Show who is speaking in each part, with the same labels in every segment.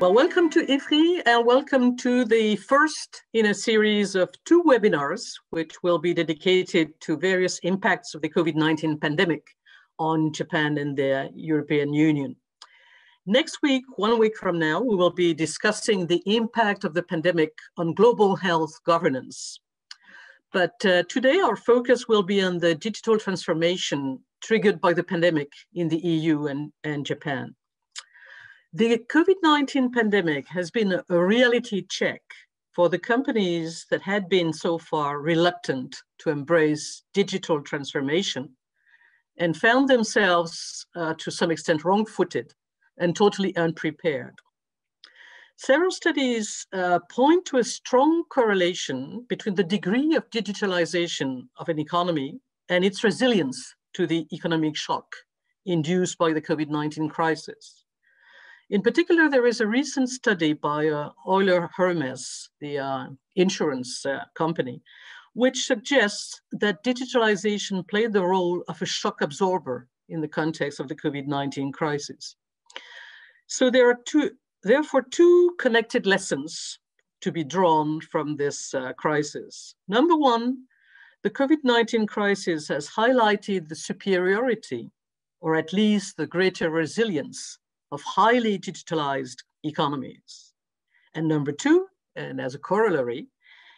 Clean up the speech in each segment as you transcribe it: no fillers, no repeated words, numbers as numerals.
Speaker 1: Well, welcome to Ifri and welcome to the first in a series of 2 webinars, which will be dedicated to various impacts of the COVID-19 pandemic on Japan and the European Union. Next week, 1 week from now, we will be discussing the impact of the pandemic on global health governance. But today our focus will be on the digital transformation triggered by the pandemic in the EU and Japan. The COVID-19 pandemic has been a reality check for the companies that had been so far reluctant to embrace digital transformation and found themselves to some extent wrong-footed and totally unprepared. Several studies point to a strong correlation between the degree of digitalization of an economy and its resilience to the economic shock induced by the COVID-19 crisis. In particular, there is a recent study by Euler Hermes, the insurance company, which suggests that digitalization played the role of a shock absorber in the context of the COVID-19 crisis. So there are therefore two connected lessons to be drawn from this crisis. Number one, the COVID-19 crisis has highlighted the superiority, or at least the greater resilience, of highly digitalized economies. And number two, and as a corollary,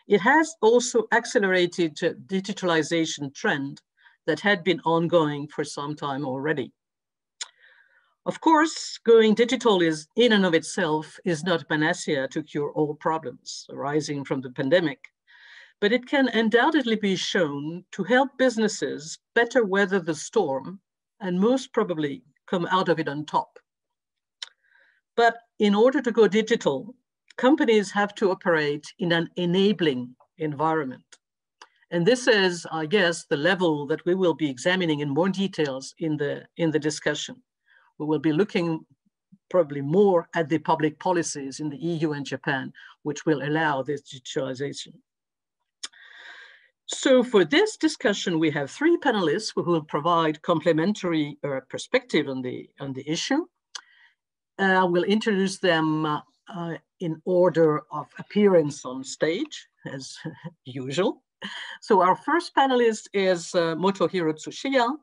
Speaker 1: it has also accelerated a digitalization trend that had been ongoing for some time already. Of course, going digital is in and of itself is not a panacea to cure all problems arising from the pandemic, but it can undoubtedly be shown to help businesses better weather the storm and most probably come out of it on top. But in order to go digital, companies have to operate in an enabling environment. And this is, I guess, the level that we will be examining in more details in the discussion. We will be looking probably more at the public policies in the EU and Japan, which will allow this digitalization. So for this discussion, we have 3 panelists who will provide complementary perspective on the issue. I will introduce them in order of appearance on stage, as usual. So our first panelist is Motohiro TSUCHIYA,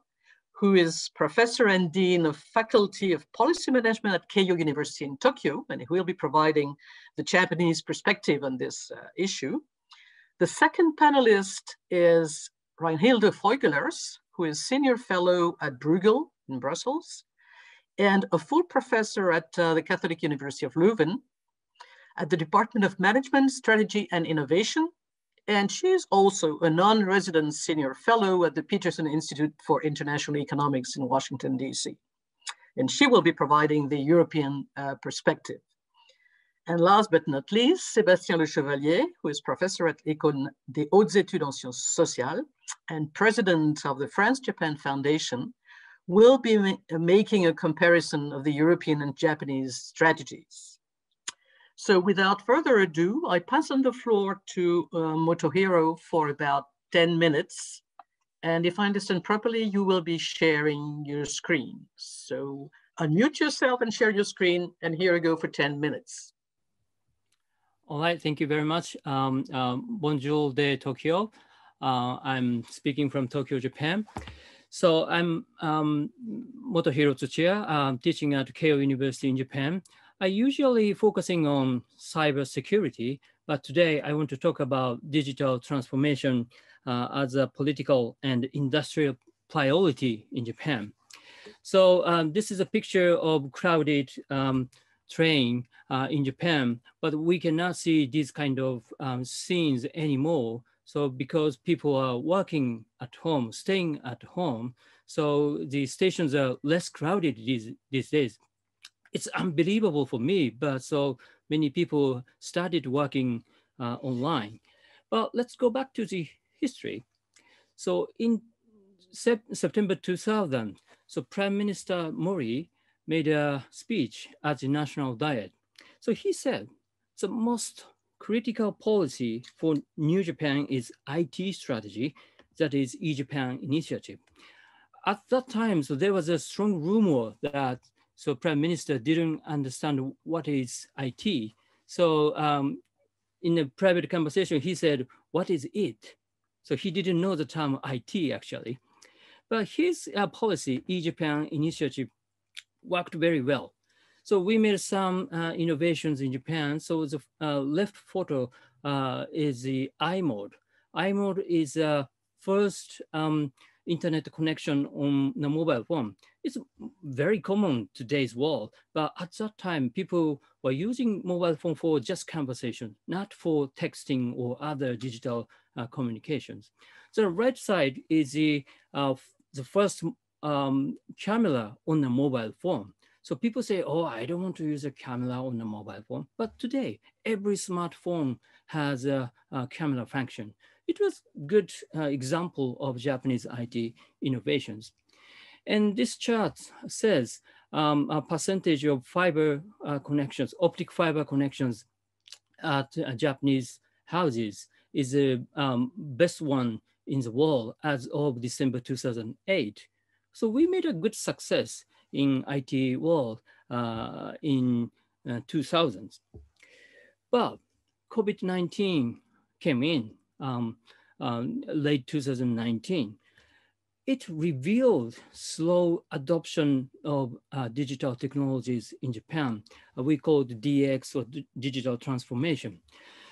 Speaker 1: who is Professor and Dean of Faculty of Policy Management at Keio University in Tokyo, and he will be providing the Japanese perspective on this issue. The second panelist is Reinhilde VEUGELERS, who is Senior Fellow at Bruegel in Brussels, and a full professor at the Catholic University of Leuven at the Department of Management, Strategy and Innovation. And she is also a non-resident senior fellow at the Peterson Institute for International Economics in Washington, D.C. And she will be providing the European perspective. And last but not least, Sébastien Le Chevalier, who is professor at École des Hautes Études en Sciences Sociales and president of the France-Japan Foundation, will be making a comparison of the European and Japanese strategies. So without further ado, I pass on the floor to Motohiro for about 10 minutes. And if I understand properly, you will be sharing your screen. So unmute yourself and share your screen, and here we go for 10 minutes.
Speaker 2: All right, thank you very much. Bonjour de Tokyo. I'm speaking from Tokyo, Japan. So I'm Motohiro TSUCHIYA. I'm teaching at Keio University in Japan. I usually focusing on cybersecurity, but today I want to talk about digital transformation as a political and industrial priority in Japan. So this is a picture of crowded train in Japan, but we cannot see these kind of scenes anymore. So because people are working at home, staying at home, so the stations are less crowded these days. It's unbelievable for me, but so many people started working online. But let's go back to the history. So in September 2000, so Prime Minister Mori made a speech at the National Diet. So he said, the most critical policy for New Japan is IT strategy, that is E-Japan initiative. At that time, so there was a strong rumor that So Prime Minister didn't understand what is IT. So in a private conversation, he said, what is it? So he didn't know the term IT actually. But his policy, e-Japan initiative, worked very well. So we made some innovations in Japan. So the left photo is the iMode. iMode is first internet connection on the mobile phone. It's very common today's world, but at that time, people were using mobile phone for just conversation, not for texting or other digital communications. So the right side is the first camera on the mobile phone. So people say, oh, I don't want to use a camera on the mobile phone. But today, every smartphone has a camera function. It was a good example of Japanese IT innovations. And this chart says a percentage of fiber connections, optic fiber connections at Japanese houses is the best one in the world as of December 2008. So we made a good success in IT world in 2000s. But COVID-19 came in late 2019. It revealed slow adoption of digital technologies in Japan. We call it DX or digital transformation.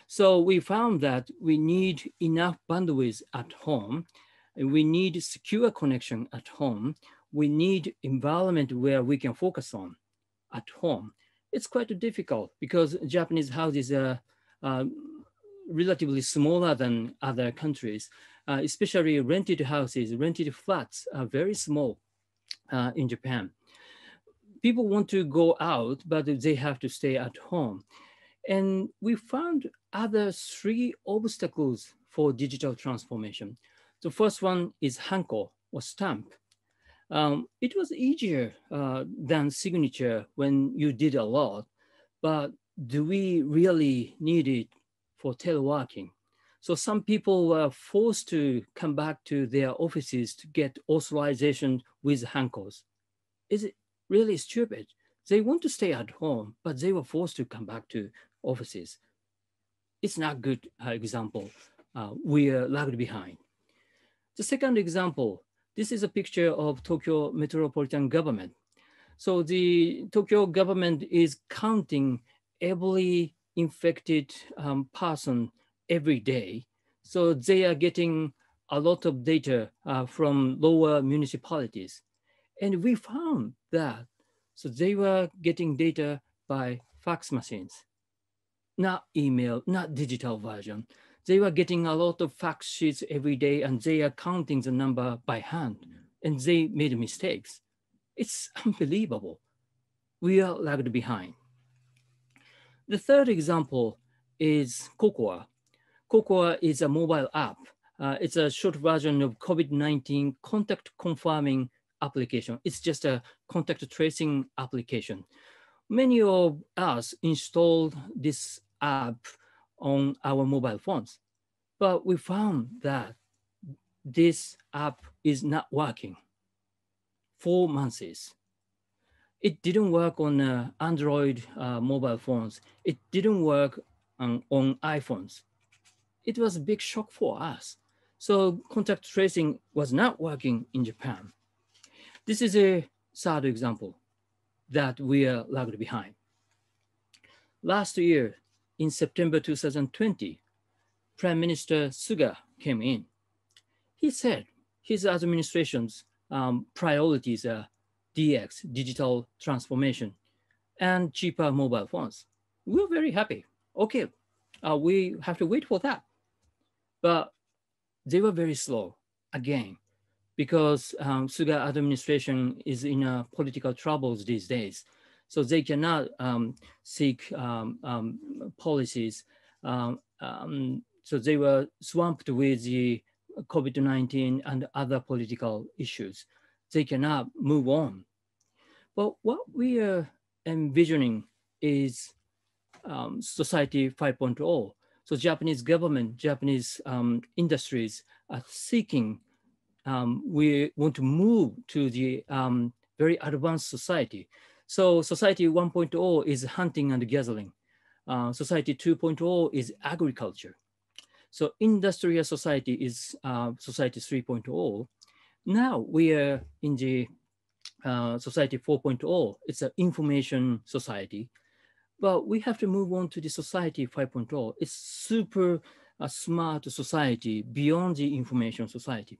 Speaker 2: So we found that we need enough bandwidth at home. We need secure connection at home. We need environment where we can focus on at home. It's quite difficult because Japanese houses are relatively smaller than other countries, especially rented houses, rented flats are very small in Japan. People want to go out, but they have to stay at home. And we found other three obstacles for digital transformation. The first one is hanko or stamp. It was easier than signature when you did a lot, but do we really need it for teleworking? So some people were forced to come back to their offices to get authorization with hankos. Is it really stupid? They want to stay at home, but they were forced to come back to offices. It's not a good example. We are lagged behind. The second example, this is a picture of Tokyo metropolitan government. So the Tokyo government is counting every infected person every day. So they are getting a lot of data from lower municipalities. And we found that, so they were getting data by fax machines, not email, not digital version. They were getting a lot of fact sheets every day and they are counting the number by hand and they made mistakes. It's unbelievable. We are lagged behind. The third example is Cocoa. Cocoa is a mobile app. It's a short version of COVID-19 contact confirming application. It's just a contact tracing application. Many of us installed this app on our mobile phones, but we found that this app is not working. 4 months. It didn't work on Android mobile phones. It didn't work on iPhones. It was a big shock for us. So contact tracing was not working in Japan. This is a third example that we are lagged behind. Last year, in September 2020, Prime Minister Suga came in. He said his administration's priorities are DX, digital transformation, and cheaper mobile phones. We're very happy. Okay, we have to wait for that. But they were very slow again, because Suga administration is in political troubles these days. So they cannot seek policies. So they were swamped with the COVID-19 and other political issues. They cannot move on. But what we are envisioning is society 5.0. So Japanese government, Japanese industries are seeking, we want to move to the very advanced society. So society 1.0 is hunting and gathering. Society 2.0 is agriculture. So industrial society is society 3.0. Now we are in the society 4.0. It's an information society. But we have to move on to the society 5.0. It's super smart society beyond the information society.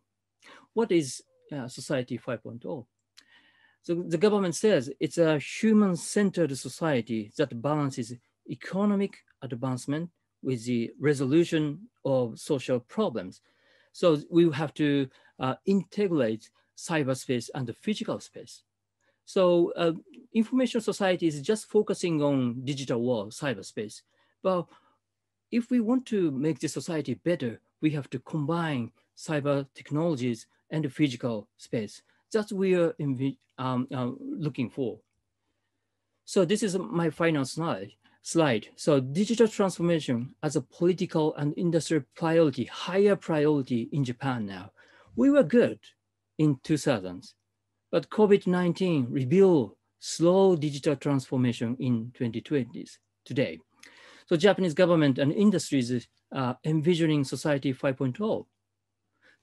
Speaker 2: What is society 5.0? So the government says it's a human-centered society that balances economic advancement with the resolution of social problems. So we have to integrate cyberspace and the physical space. So information society is just focusing on digital world, cyberspace. But if we want to make the society better, we have to combine cyber technologies and the physical space. That's what we are looking for. So this is my final slide. So digital transformation as a political and industrial priority, higher priority in Japan now. We were good in 2000s, but COVID-19 revealed slow digital transformation in 2020s today. So Japanese government and industries are envisioning society 5.0.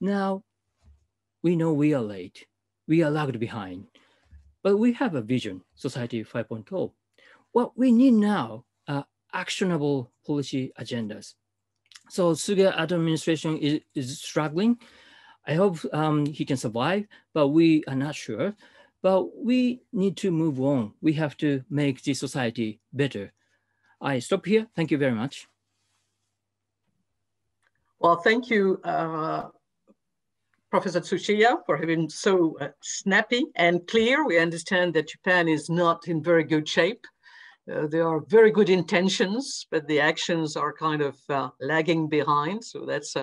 Speaker 2: Now, we know we are late. We are lagged behind, but we have a vision, society 5.0. What we need now are actionable policy agendas. So Suga administration is struggling. I hope he can survive, but we are not sure. But we need to move on. We have to make the society better. I stop here. Thank you very much.
Speaker 1: Well, thank you, Professor Tsuchiya, for having so snappy and clear. We understand that Japan is not in very good shape. There are very good intentions, but the actions are kind of lagging behind. So that's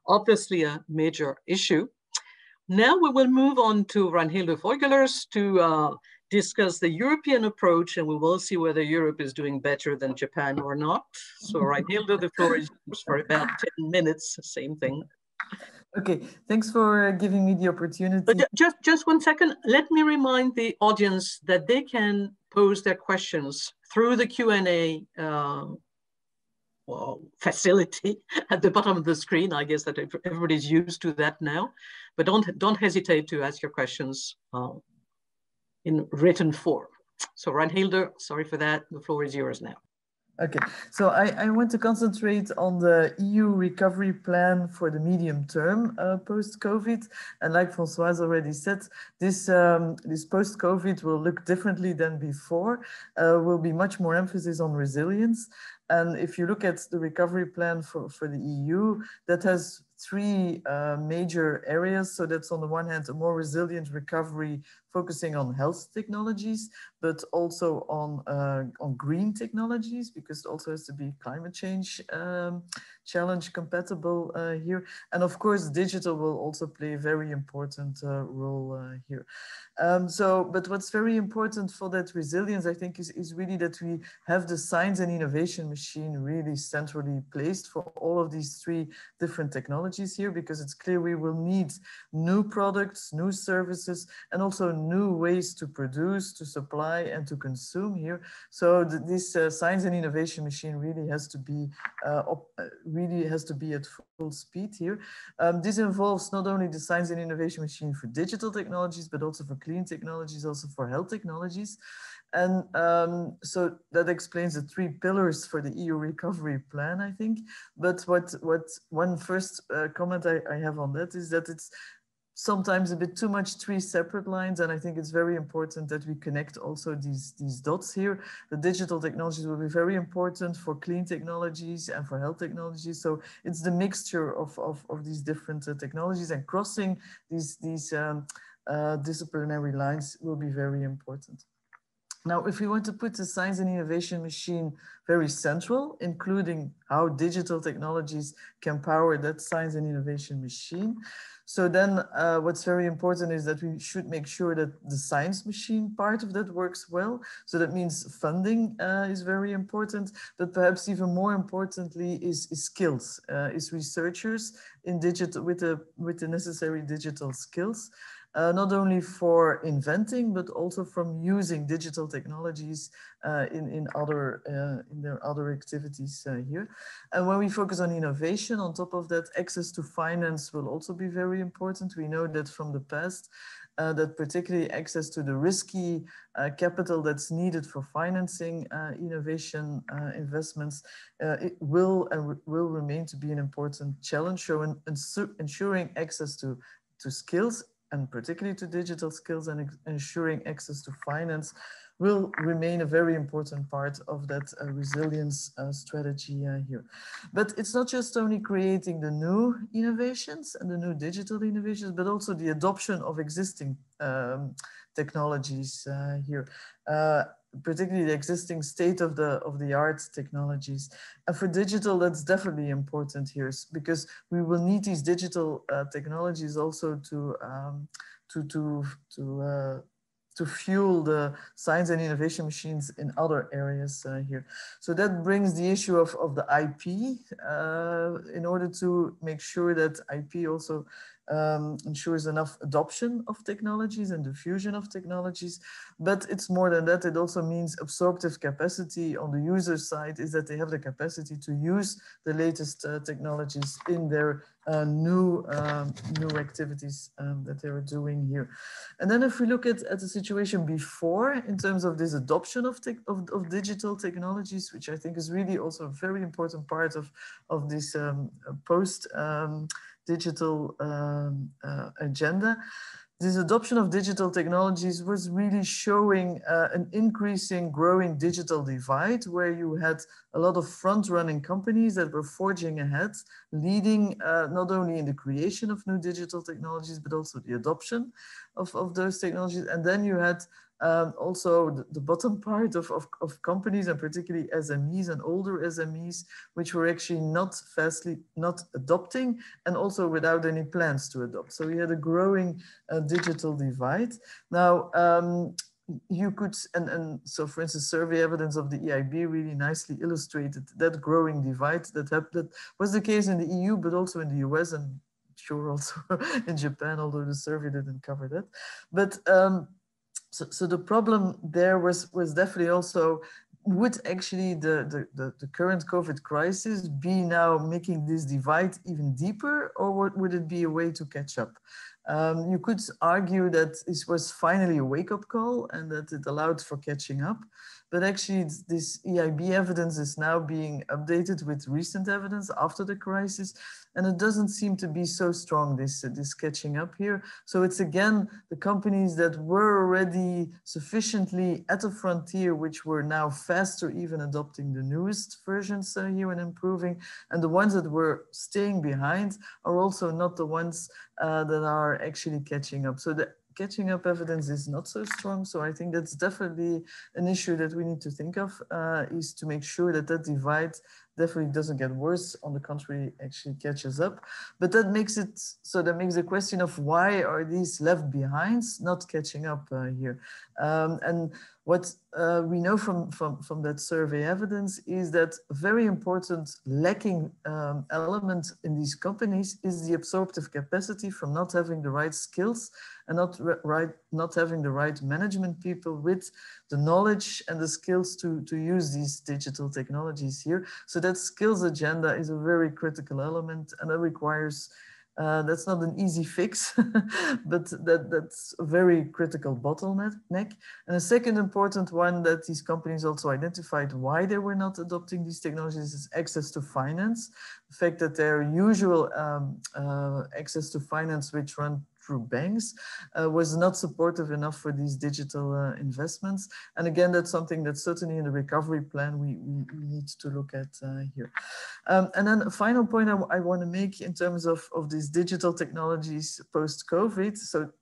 Speaker 1: obviously a major issue. Now we will move on to Reinhilde VEUGELERS to discuss the European approach, and we will see whether Europe is doing better than Japan or not. So Reinhilde, the floor is yours for about 10 minutes, same thing.
Speaker 3: Okay, thanks for giving me the opportunity.
Speaker 1: But just 1 second, let me remind the audience that they can pose their questions through the Q&A facility at the bottom of the screen. I guess that everybody's used to that now, but don't hesitate to ask your questions in written form. So Reinhilde, sorry for that, the floor is yours now.
Speaker 3: Okay, so I want to concentrate on the EU recovery plan for the medium term post-COVID. And like Françoise already said, this post-COVID will look differently than before. Will be much more emphasis on resilience. And if you look at the recovery plan for the EU, that has three major areas. So that's on the one hand, a more resilient recovery focusing on health technologies, but also on green technologies, because it also has to be climate change challenge compatible here. And of course, digital will also play a very important role here. But what's very important for that resilience, I think, is really that we have the science and innovation machine really centrally placed for all of these three different technologies here, because it's clear we will need new products, new services, and also new ways to produce, to supply, and to consume here. So this science and innovation machine really has to be at full speed here. This involves not only the science and innovation machine for digital technologies, but also for clean technologies, also for health technologies. And so that explains the three pillars for the EU recovery plan, I think. But what one first comment I have on that is that it's sometimes a bit too much three separate lines. And I think it's very important that we connect also these dots here. The digital technologies will be very important for clean technologies and for health technologies. So it's the mixture of these different technologies, and crossing these disciplinary lines will be very important. Now, if we want to put the science and innovation machine very central, including how digital technologies can power that science and innovation machine, so then what's very important is that we should make sure that the science machine part of that works well. So that means funding is very important, but perhaps even more importantly is skills, is researchers in digital with the necessary digital skills. not only for inventing, but also from using digital technologies in their other activities here. And when we focus on innovation, on top of that, access to finance will also be very important. We know that from the past, that particularly access to the risky capital that's needed for financing innovation investments, it will remain to be an important challenge. So ensuring access to skills, and particularly to digital skills, and ensuring access to finance will remain a very important part of that resilience strategy here. But it's not just only creating the new innovations and the new digital innovations, but also the adoption of existing technologies here. Particularly the existing state of the art technologies. And for digital, that's definitely important here, because we will need these digital technologies also to fuel the science and innovation machines in other areas here. So that brings the issue of the IP in order to make sure that IP also ensures enough adoption of technologies and diffusion of technologies. But it's more than that. It also means absorptive capacity on the user side, is that they have the capacity to use the latest technologies in their new activities that they are doing here. And then if we look at the situation before, in terms of this adoption of digital technologies, which I think is really also a very important part of this post digital agenda. This adoption of digital technologies was really showing an increasing, growing digital divide, where you had a lot of front-running companies that were forging ahead, leading not only in the creation of new digital technologies, but also the adoption of those technologies. And then you had also the bottom part of companies, and particularly SMEs and older SMEs, which were actually not adopting, and also without any plans to adopt. So we had a growing digital divide. Now, you could, and so for instance, survey evidence of the EIB really nicely illustrated that growing divide that was the case in the EU, but also in the US, and sure also in Japan, although the survey didn't cover that. But so the problem there was definitely also, would actually the current COVID crisis be now making this divide even deeper, or would it be a way to catch up? You could argue that this was finally a wake-up call and that it allowed for catching up. But actually, this EIB evidence is now being updated with recent evidence after the crisis, and it doesn't seem to be so strong, this catching up here. So it's again the companies that were already sufficiently at the frontier, which were now faster even adopting the newest versions here and improving, and the ones that were staying behind are also not the ones that are actually catching up. So the catching up evidence is not so strong. So I think that's definitely an issue that we need to think of, is to make sure that that divide definitely doesn't get worse. On the contrary, actually catches up. But that makes it, so that makes the question of why are these left behind not catching up here? And what we know from that survey evidence is that a very important lacking element in these companies is the absorptive capacity from not having the right skills and not having the right management people with the knowledge and the skills to use these digital technologies here. So that skills agenda is a very critical element, and that requires, that's not an easy fix, but that's a very critical bottleneck. And a second important one that these companies also identified why they were not adopting these technologies is access to finance. The fact that their usual access to finance, which run through banks, was not supportive enough for these digital investments. And again, that's something that certainly in the recovery plan we need to look at here. And then a final point I want to make in terms of these digital technologies post-COVID. So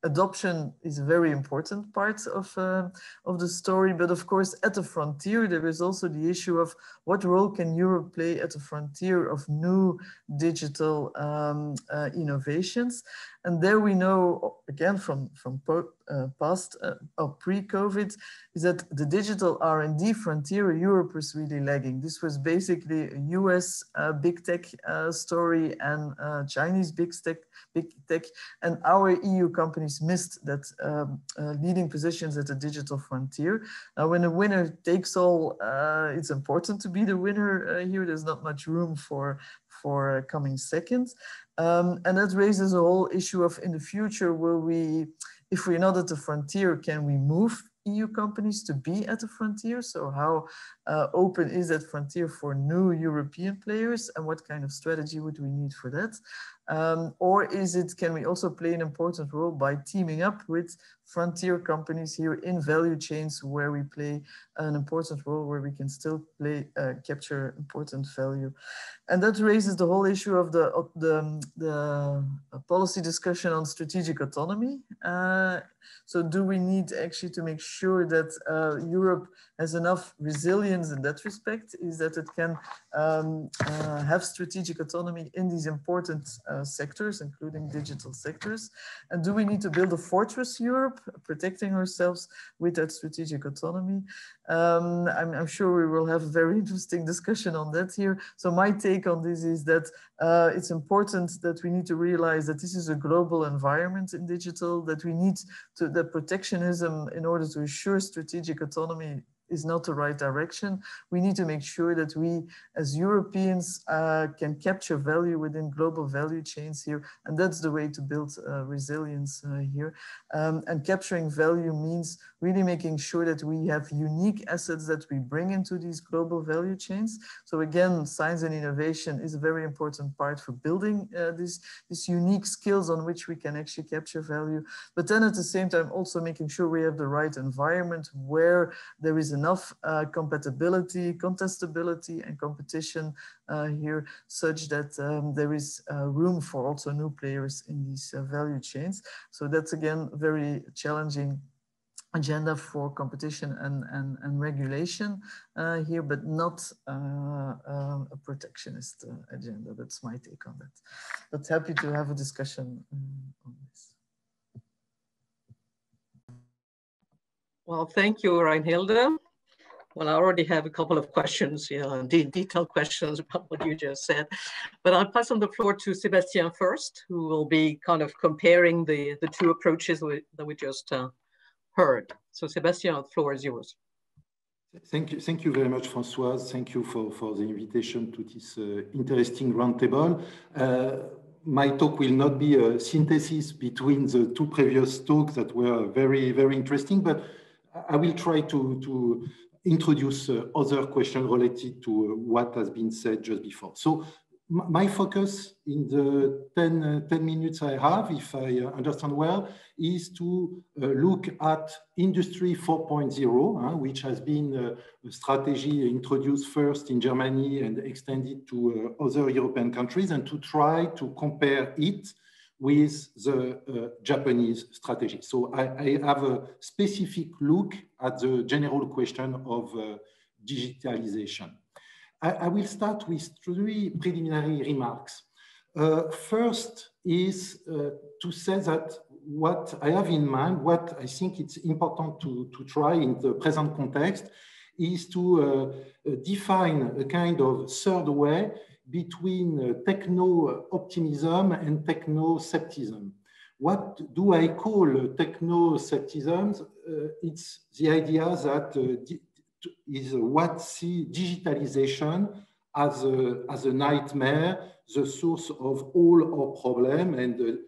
Speaker 3: adoption is a very important part of the story, but of course at the frontier there is also the issue of what role can Europe play at the frontier of new digital innovations. And there we know, again, from past or pre-COVID, is that the digital R&D frontier, Europe was really lagging. This was basically a US big tech story and Chinese big tech, and our EU companies missed that leading positions at the digital frontier. Now, when a winner takes all, it's important to be the winner here. There's not much room for coming second. And that raises a whole issue of, in the future, will we, if we're not at the frontier, can we move EU companies to be at the frontier? So how open is that frontier for new European players, and what kind of strategy would we need for that? Or is it, can we also play an important role by teaming up with frontier companies here in value chains where we play an important role, where we can still play, capture important value? And that raises the whole issue of the policy discussion on strategic autonomy. So do we need actually to make sure that Europe has enough resilience in that respect, is that it can have strategic autonomy in these important sectors, including digital sectors? And do we need to build a fortress Europe, protecting ourselves with that strategic autonomy? I'm sure we will have a very interesting discussion on that here. So my take on this is that it's important that we need to realize that this is a global environment in digital, that we need to, the protectionism in order to assure strategic autonomy is not the right direction. We need to make sure that we, as Europeans, can capture value within global value chains here. And that's the way to build resilience here. And capturing value means really making sure that we have unique assets that we bring into these global value chains. So again, science and innovation is a very important part for building these unique skills on which we can actually capture value. But then at the same time, also making sure we have the right environment where there is enough compatibility, contestability, and competition here, such that there is room for also new players in these value chains. So that's again very challenging agenda for competition and regulation here, but not a protectionist agenda. That's my take on that. But happy to have a discussion on this.
Speaker 1: Well, thank you, Reinhilde. Well, I already have a couple of questions, detailed questions about what you just said, but I'll pass on the floor to Sébastien first, who will be kind of comparing the two approaches that we just heard. So Sébastien, the floor is yours.
Speaker 4: Thank you very much, Françoise. Thank you for the invitation to this interesting roundtable. My talk will not be a synthesis between the two previous talks that were very, very interesting, but I will try to introduce other questions related to what has been said just before. So my focus in the 10 minutes I have, if I understand well, is to look at Industry 4.0, which has been a strategy introduced first in Germany and extended to other European countries, and to try to compare it with the Japanese strategy. So I have a specific look at the general question of digitalization. I will start with 3 preliminary remarks. First is to say that what I have in mind, what I think it's important to try in the present context, is to define a kind of third way between techno-optimism and techno-scepticism. What do I call techno-scepticism? It's the idea that is what see digitalization as a nightmare, the source of all our problems, and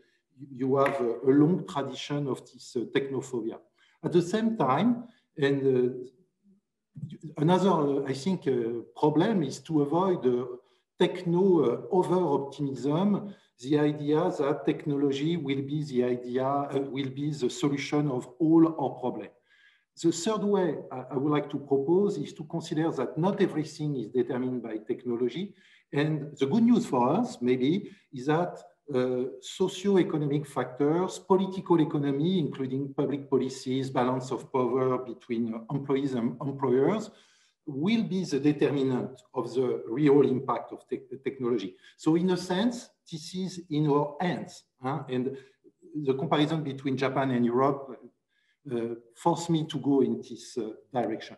Speaker 4: you have a long tradition of this technophobia. At the same time, and another, I think, problem is to avoid techno over-optimism, the idea that technology will be the solution of all our problems. The third way I would like to propose is to consider that not everything is determined by technology. And the good news for us, maybe, is that socio-economic factors, political economy, including public policies, balance of power between employees and employers, will be the determinant of the real impact of technology. So in a sense, this is in our hands. And the comparison between Japan and Europe forced me to go in this direction.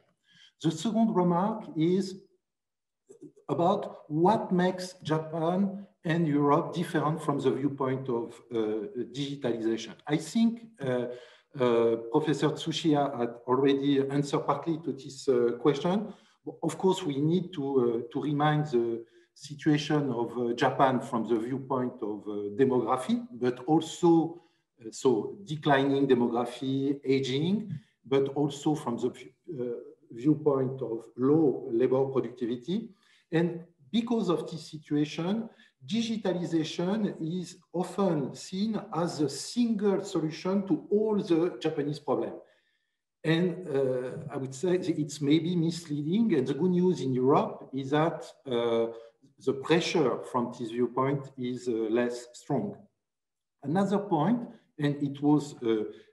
Speaker 4: The second remark is about what makes Japan and Europe different from the viewpoint of digitalization. I think Professor TSUCHIYA had already answered partly to this question. Of course, we need to remind the situation of Japan from the viewpoint of demography, but also so declining demography, aging, but also from the viewpoint of low labor productivity. And because of this situation, digitalization is often seen as a single solution to all the Japanese problems. And I would say it's maybe misleading. And the good news in Europe is that the pressure from this viewpoint is less strong. Another point, and it was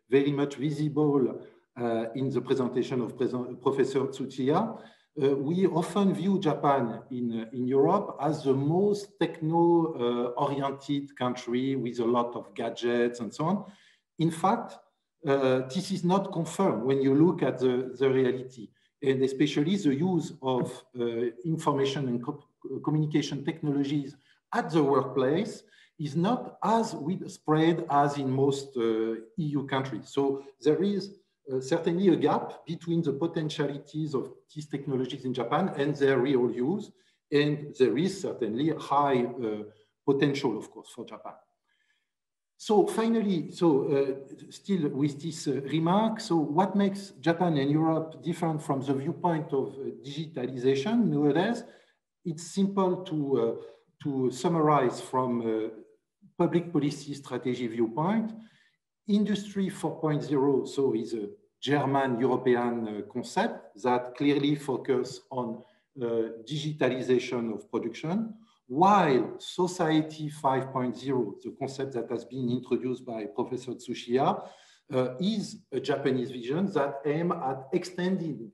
Speaker 4: very much visible in the presentation of Professor TSUCHIYA, we often view Japan in Europe as the most techno-oriented country with a lot of gadgets and so on. In fact, this is not confirmed when you look at the reality, and especially the use of information and communication technologies at the workplace is not as widespread as in most EU countries. So there is certainly a gap between the potentialities of these technologies in Japan and their real use. And there is certainly a high potential, of course, for Japan. So finally, still with this remark, so what makes Japan and Europe different from the viewpoint of digitalization nowadays? It's simple to summarize from public policy strategy viewpoint. Industry 4.0, so is a German-European concept that clearly focuses on digitalization of production, while Society 5.0, the concept that has been introduced by Professor TSUCHIYA, is a Japanese vision that aims at extending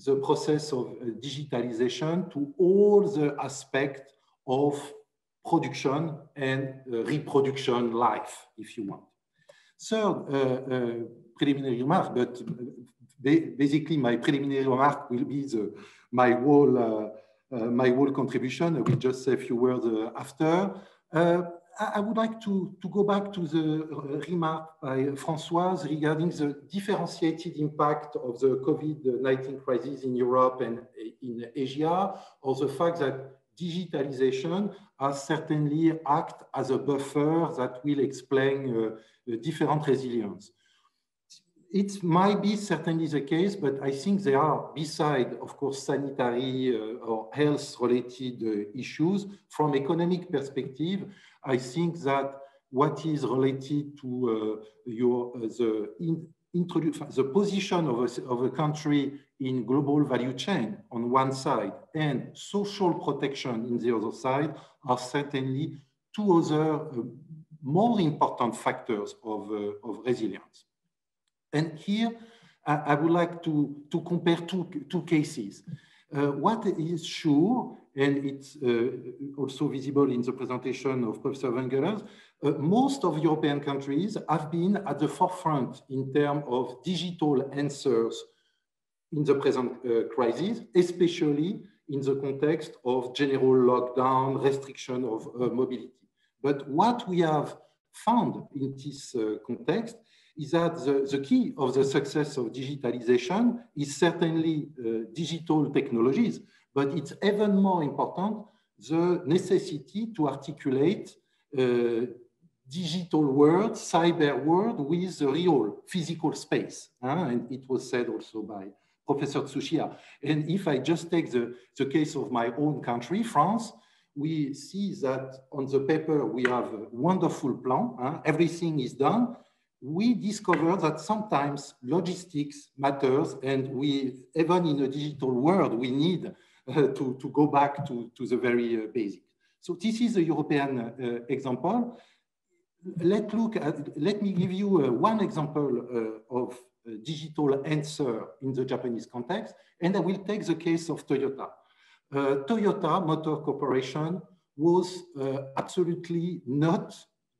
Speaker 4: the process of digitalization to all the aspects of production and reproduction life, if you want. Third preliminary remark, but basically my preliminary remark will be my whole contribution. I will just say a few words after. I would like to go back to the remark by Françoise regarding the differentiated impact of the COVID-19 crisis in Europe and in Asia, or the fact that digitalization has certainly acted as a buffer that will explain different resilience. It might be certainly the case, but I think there are, beside, of course, sanitary or health-related issues, from economic perspective, I think that what is related to the position of a country in global value chain on one side and social protection in the other side are certainly two other more important factors of resilience. And here, I would like to compare two cases. What is sure, and it's also visible in the presentation of Professor VEUGELERS, most of European countries have been at the forefront in terms of digital answers in the present crisis, especially in the context of general lockdown, restriction of mobility. But what we have found in this context is that the key of the success of digitalization is certainly digital technologies, but it's even more important the necessity to articulate digital world, cyber world with the real physical space. And it was said also by Professor TSUCHIYA. And if I just take the case of my own country, France, we see that on the paper we have a wonderful plan, everything is done. We discover that sometimes logistics matters, and we, even in a digital world, we need to go back to the very basic. So this is a European example. Let me give you one example of digital answer in the Japanese context, and I will take the case of Toyota. Toyota Motor Corporation was absolutely not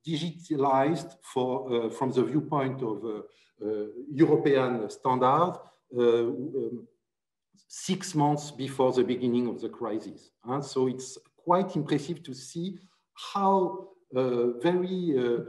Speaker 4: digitalized from the viewpoint of European standard 6 months before the beginning of the crisis. So it's quite impressive to see how very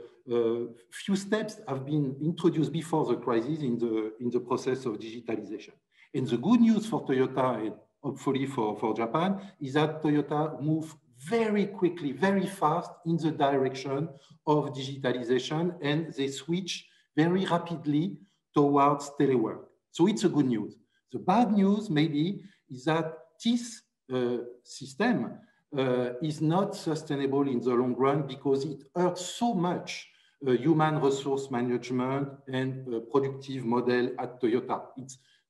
Speaker 4: few steps have been introduced before the crisis in the process of digitalization. And the good news for Toyota and hopefully for Japan is that Toyota moved very quickly, very fast in the direction of digitalization, and they switch very rapidly towards telework. So it's a good news. The bad news maybe is that this system is not sustainable in the long run because it hurts so much human resource management and productive model at Toyota.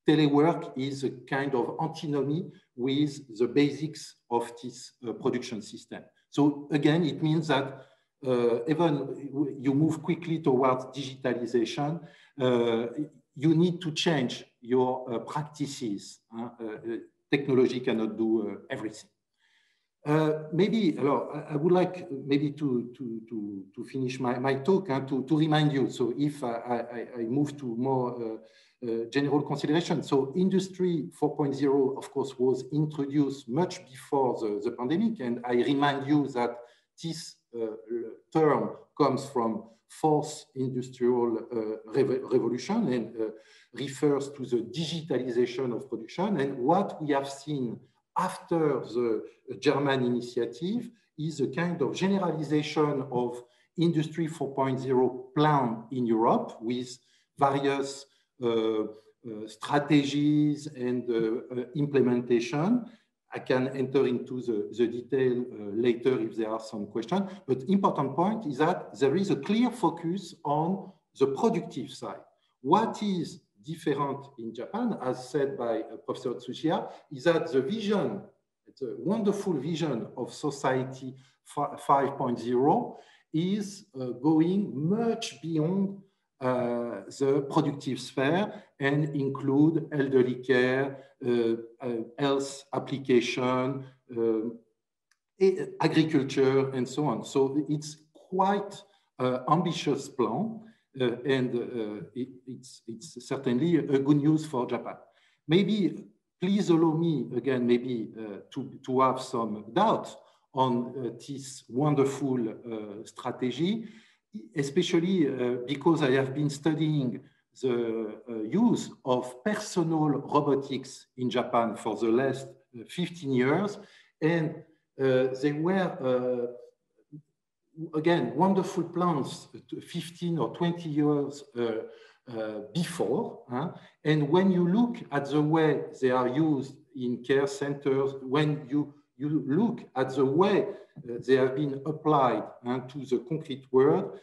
Speaker 4: Telework is a kind of antinomy with the basics of this production system. So again, it means that even you move quickly towards digitalization, you need to change your practices. Technology cannot do everything. Maybe, I would like maybe to finish my talk to remind you. So if I move to more general consideration. So Industry 4.0, of course, was introduced much before the pandemic. And I remind you that this term comes from fourth industrial revolution and refers to the digitalization of production. And what we have seen after the German initiative is a kind of generalization of Industry 4.0 plan in Europe with various strategies and implementation. I can enter into the detail later if there are some questions, but important point is that there is a clear focus on the productive side. What is different in Japan, as said by Professor TSUCHIYA, is that the vision, it's a wonderful vision of society 5.0 is going much beyond the productive sphere and include elderly care, health application, agriculture, and so on. So it's quite ambitious plan, and it's certainly a good news for Japan. Maybe please allow me again, maybe to have some doubt on this wonderful strategy, especially because I have been studying the use of personal robotics in Japan for the last 15 years. And they were, again, wonderful plans 15 or 20 years before. And when you look at the way they are used in care centers, when you look at the way they have been applied to the concrete world,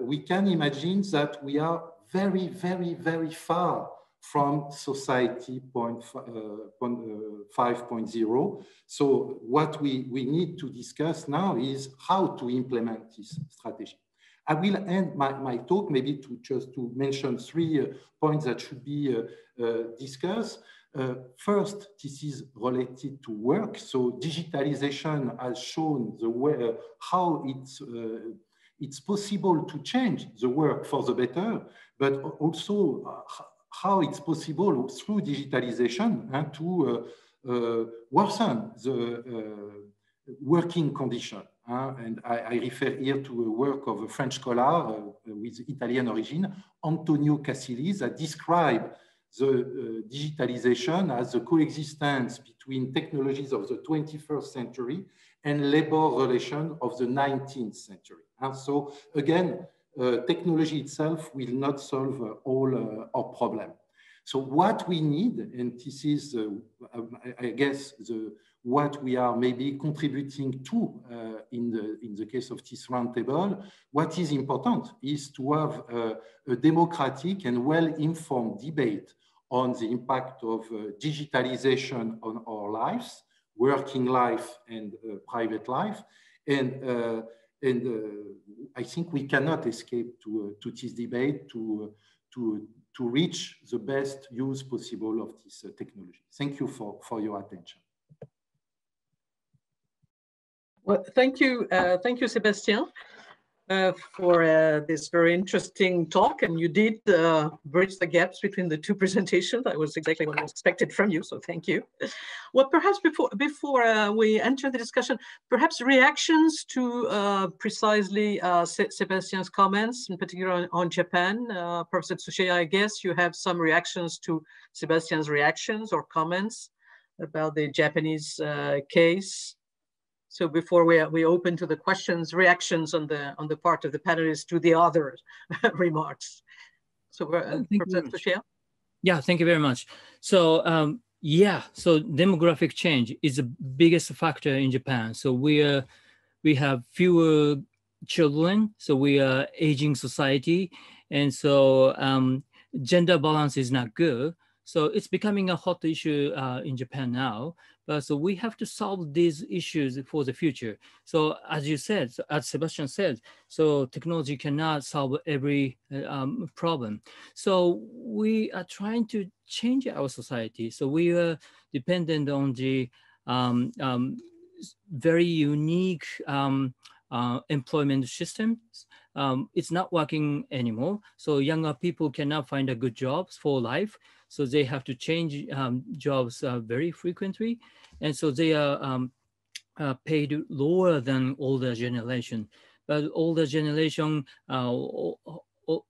Speaker 4: we can imagine that we are very, very, very far from society 5.0. So what we need to discuss now is how to implement this strategy. I will end my talk maybe just to mention 3 points that should be discussed. First, this is related to work. So digitalization has shown the way how it's possible to change the work for the better, but also how it's possible through digitalization to worsen the working condition. And I refer here to a work of a French scholar with Italian origin, Antonio Casilli, that described the digitalization as the coexistence between technologies of the 21st century and labor relation of the 19th century. And so again, technology itself will not solve all our problems. So what we need, and this is, I guess, what we are maybe contributing to in the case of this roundtable, what is important is to have a democratic and well-informed debate on the impact of digitalization on our lives, working life and private life. And I think we cannot escape to this debate to reach the best use possible of this technology. Thank you for your attention.
Speaker 1: Well, thank you, Sébastien. for this very interesting talk, and you did bridge the gaps between the two presentations. That was exactly what I expected from you, so thank you. Well, perhaps before we enter the discussion, perhaps reactions to precisely Sebastian's comments, in particular on Japan. Professor Tsuchiya, I guess you have some reactions to Sebastian's reactions or comments about the Japanese case. So before we open to the questions, reactions on the part of the panelists to the other remarks. So Professor Tsuchiya?
Speaker 2: Yeah, thank you very much. So yeah, so demographic change is the biggest factor in Japan. So we have fewer children, so we are aging society, and so gender balance is not good. So it's becoming a hot issue in Japan now. But so we have to solve these issues for the future. So as you said, as Sebastian said, so technology cannot solve every problem. So we are trying to change our society. So we are dependent on the very unique employment systems. It's not working anymore. So younger people cannot find a good jobs for life. So they have to change jobs very frequently. And so they are paid lower than older generation. But older generation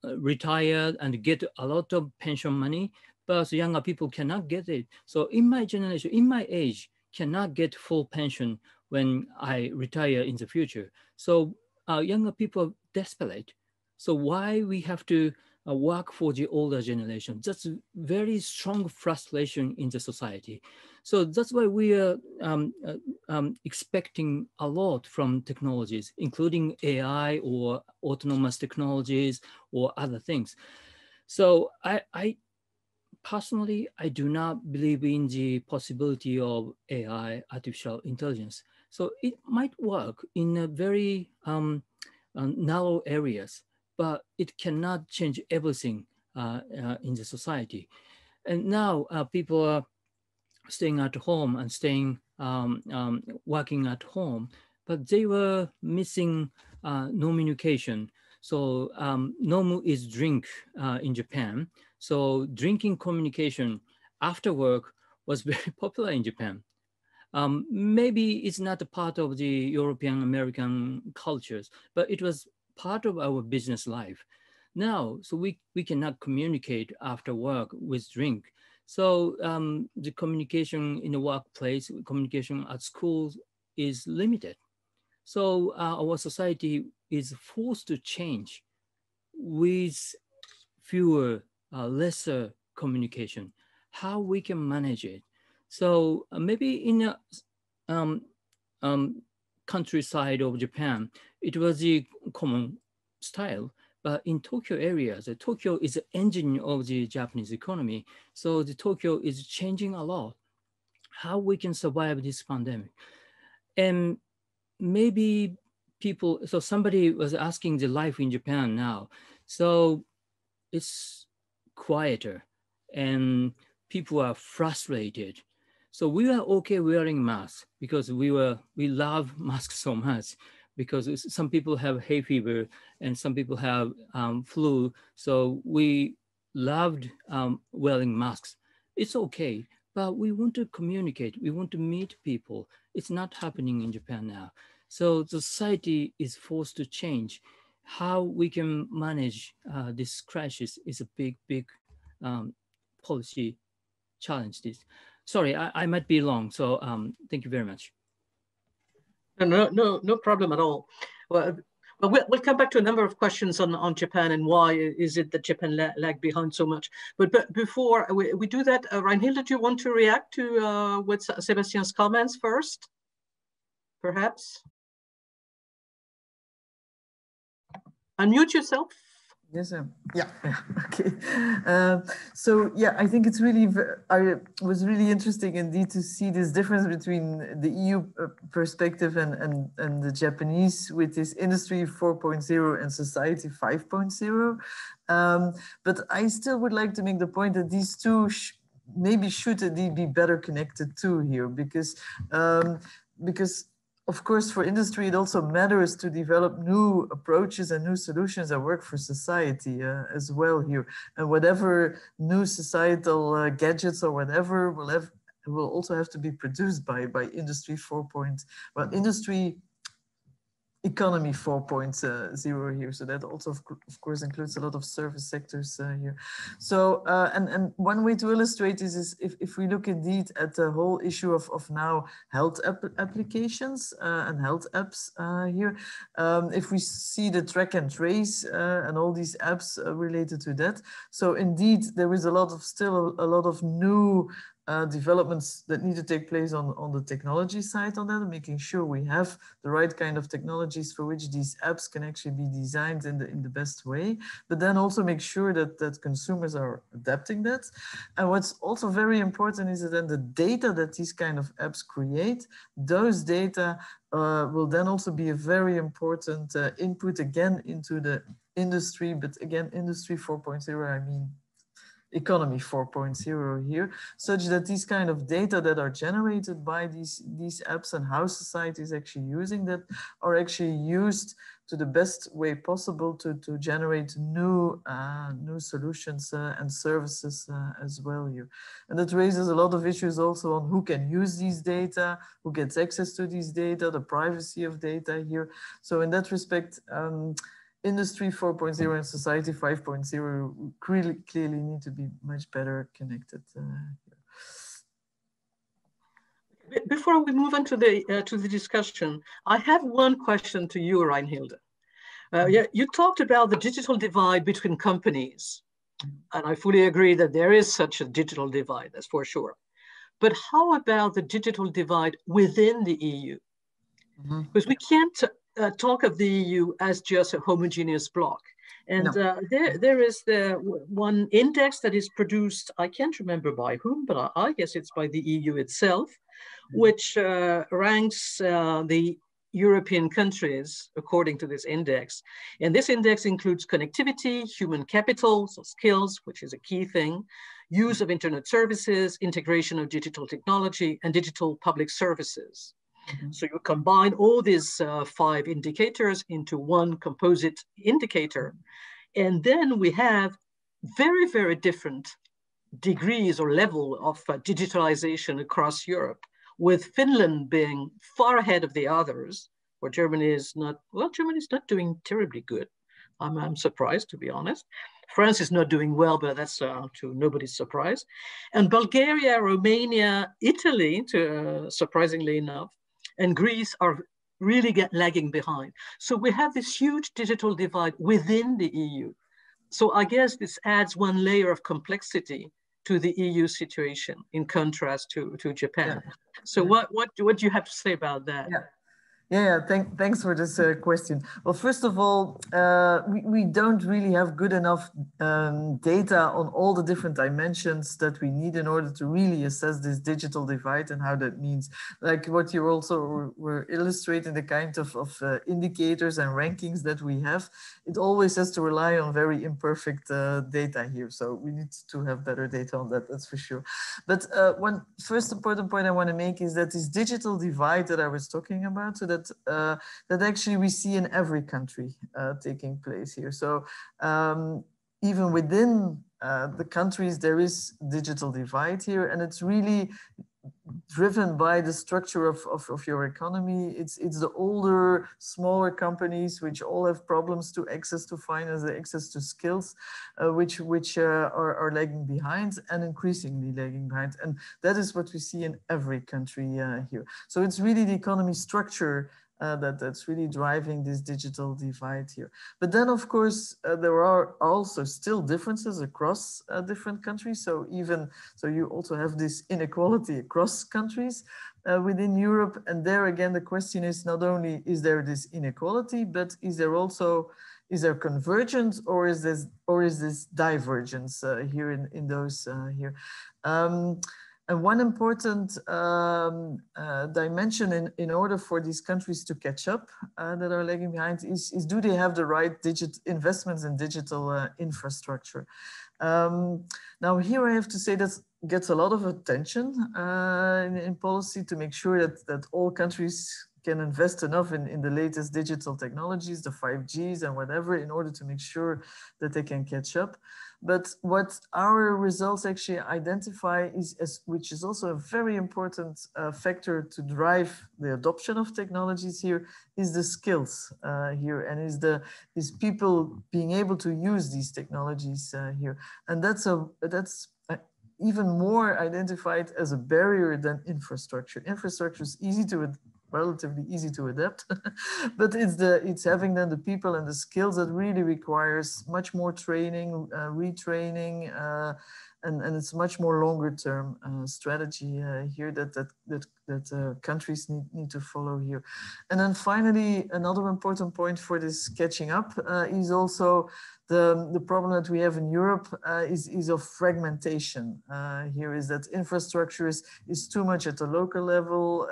Speaker 2: retired and get a lot of pension money, but younger people cannot get it. So in my generation, in my age, cannot get full pension when I retire in the future. So younger people are desperate. So why we have to work for the older generation? That's a very strong frustration in the society. So that's why we are expecting a lot from technologies, including AI or autonomous technologies or other things. So I personally, I do not believe in the possibility of AI, artificial intelligence. So it might work in a very narrow areas, but it cannot change everything in the society. And now people are staying at home and working at home, but they were missing communication. So nomu is drink in Japan. So drinking communication after work was very popular in Japan. Maybe it's not a part of the European American cultures, but it was part of our business life. Now, so we cannot communicate after work with drink. So the communication in the workplace, communication at schools is limited. So our society is forced to change with fewer, lesser communication, how we can manage it. So maybe in a countryside of Japan, it was the common style. But in Tokyo area, Tokyo is the engine of the Japanese economy. So the Tokyo is changing a lot. How we can survive this pandemic. And maybe people, so somebody was asking the life in Japan now. So it's quieter and people are frustrated. So we are okay wearing masks because we love masks so much, because some people have hay fever and some people have flu. So we loved wearing masks. It's okay, but we want to communicate. We want to meet people. It's not happening in Japan now. So the society is forced to change. How we can manage this crisis is a big policy challenge. Sorry, I might be long, so thank you very much.
Speaker 1: No problem at all. Well, we'll come back to a number of questions on Japan and why is it that Japan lagged behind so much. But before we do that, Reinhilde, do you want to react to what Sebastian's comments first, perhaps? Unmute yourself.
Speaker 3: Yes, yeah, okay. So yeah, I think it's really, was really interesting indeed to see this difference between the EU perspective and the Japanese with this industry 4.0 and society 5.0. But I still would like to make the point that these two maybe should indeed be better connected too here, because of course, for industry, it also matters to develop new approaches and new solutions that work for society as well here. And whatever new societal gadgets or whatever will also have to be produced by industry 4.0. Well, industry economy 4.0 here. So that also, of course, includes a lot of service sectors here. So, and one way to illustrate this is if we look indeed at the whole issue of now health applications and health apps here, if we see the track and trace and all these apps related to that. So indeed, there is still a lot of new developments that need to take place on the technology side on that, making sure we have the right kind of technologies for which these apps can actually be designed in the best way, but then also make sure that consumers are adapting that. And what's also very important is that then the data that these kind of apps create, those data will then also be a very important input again into the industry, but again, industry 4.0, I mean, economy 4.0 here, such that these kind of data that are generated by these apps and how society is actually using that are actually used to the best way possible to generate new solutions and services as well here. And that raises a lot of issues also on who can use these data, who gets access to these data, the privacy of data here. So in that respect, Industry 4.0 and Society 5.0 clearly need to be much better connected.
Speaker 1: Before we move on to the discussion, I have one question to you, Reinhilde. Yeah, you talked about the digital divide between companies, and I fully agree that there is such a digital divide, that's for sure. But how about the digital divide within the EU? Because we can't talk of the EU as just a homogeneous bloc. And no. There is the one index that is produced, I can't remember by whom, but I guess it's by the EU itself, which ranks the European countries according to this index. And this index includes connectivity, human capital, so skills, which is a key thing, use of internet services, integration of digital technology, and digital public services. So you combine all these 5 indicators into one composite indicator. And then we have very, very different degrees or level of digitalization across Europe, with Finland being far ahead of the others, where Germany is not, well, Germany is not doing terribly good. I'm surprised, to be honest. France is not doing well, but that's to nobody's surprise. And Bulgaria, Romania, Italy, surprisingly enough, and Greece are really lagging behind. So we have this huge digital divide within the EU. So I guess this adds one layer of complexity to the EU situation in contrast to Japan. Yeah. So what do you have to say about that?
Speaker 3: Thanks for this question. Well, first of all, we don't really have good enough data on all the different dimensions that we need in order to really assess this digital divide and how that means. Like what you also were illustrating, the kind of indicators and rankings that we have, it always has to rely on very imperfect data here. So we need to have better data on that, that's for sure. But one first important point I want to make is that this digital divide that I was talking about, so that actually we see in every country taking place here. So even within the countries, there is digital divide here, and it's really driven by the structure of your economy. It's the older, smaller companies which all have problems to access to finance, access to skills, which are lagging behind and increasingly lagging behind. And that is what we see in every country here. So it's really the economy structure that's really driving this digital divide here. But then, of course, there are also still differences across different countries. So you also have this inequality across countries within Europe. And there again, the question is not only is there this inequality, but is there convergence, or is this divergence here in those here? And one important dimension in order for these countries to catch up that are lagging behind is do they have the right investments in digital infrastructure? Now here I have to say that gets a lot of attention in policy to make sure that all countries can invest enough in the latest digital technologies, the 5Gs and whatever, in order to make sure that they can catch up. But what our results actually identify which is also a very important factor to drive the adoption of technologies here, is the skills here, and is people being able to use these technologies here. And that's even more identified as a barrier than infrastructure. Infrastructure is relatively easy to adapt, but it's having then the people and the skills that really requires much more training, retraining, and it's much more longer term strategy here that countries need to follow here. And then finally, another important point for this catching up is also the problem that we have in Europe is of fragmentation. Here is that infrastructure is too much at the local level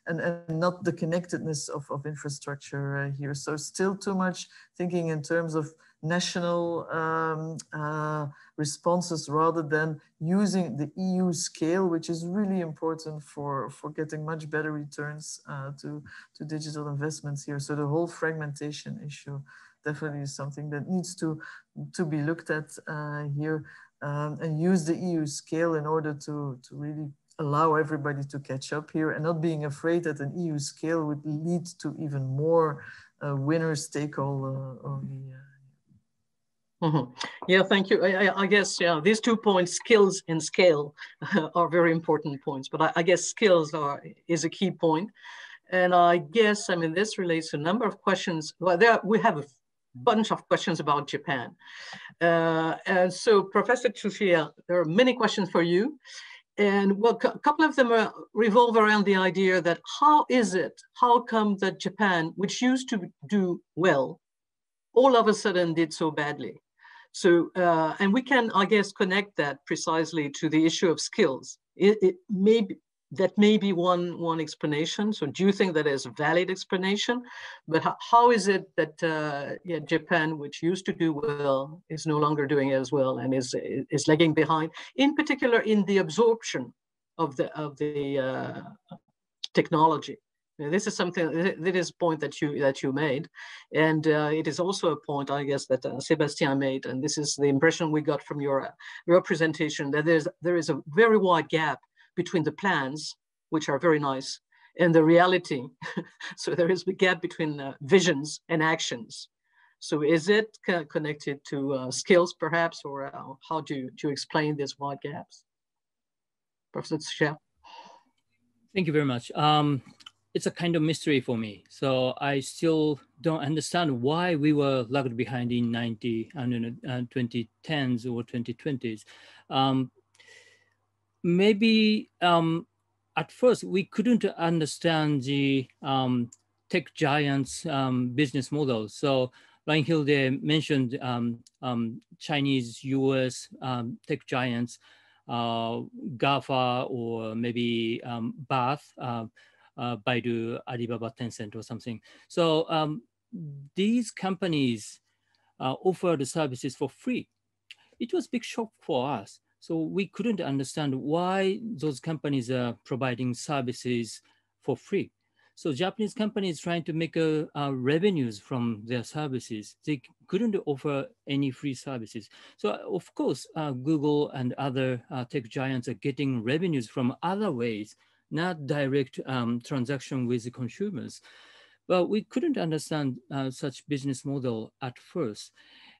Speaker 3: and not the connectedness of infrastructure here. So still too much thinking in terms of national responses rather than using the EU scale, which is really important for getting much better returns to digital investments here. So the whole fragmentation issue definitely is something that needs to be looked at here and use the EU scale in order to really allow everybody to catch up here, and not being afraid that an EU scale would lead to even more winners take all only.
Speaker 1: Mm-hmm. Yeah, thank you. I guess, yeah, these 2 points, skills and scale, are very important points, but I guess skills is a key point. And I guess, I mean, this relates to a number of questions. Well, we have a bunch of questions about Japan. And so, Professor TSUCHIYA, there are many questions for you. And well, a couple of them revolve around the idea that how come that Japan, which used to do well, all of a sudden did so badly? So, and we can, I guess, connect that precisely to the issue of skills. That may be one explanation. So do you think that is a valid explanation? But how is it that Japan, which used to do well, is no longer doing as well and is lagging behind, in particular in the absorption of the technology? This is something that is a point that you made, and it is also a point, I guess, that Sébastien made, and this is the impression we got from your presentation, that there is a very wide gap between the plans, which are very nice, and the reality. So there is a gap between visions and actions. So is it connected to skills, perhaps, or how do you explain these wide gaps? Professor TSUCHIYA.
Speaker 2: Thank you very much. It's a kind of mystery for me. So I still don't understand why we were lagged behind in 2010s or 2020s. Maybe at first we couldn't understand the tech giants' business model. So Reinhilde mentioned Chinese, US tech giants, GAFA, or maybe Bath, Baidu, Alibaba, Tencent, or something. So these companies offer the services for free. It was a big shock for us. So we couldn't understand why those companies are providing services for free. So Japanese companies trying to make revenues from their services. They couldn't offer any free services. So of course, Google and other tech giants are getting revenues from other ways, not direct transaction with the consumers. But we couldn't understand such business model at first.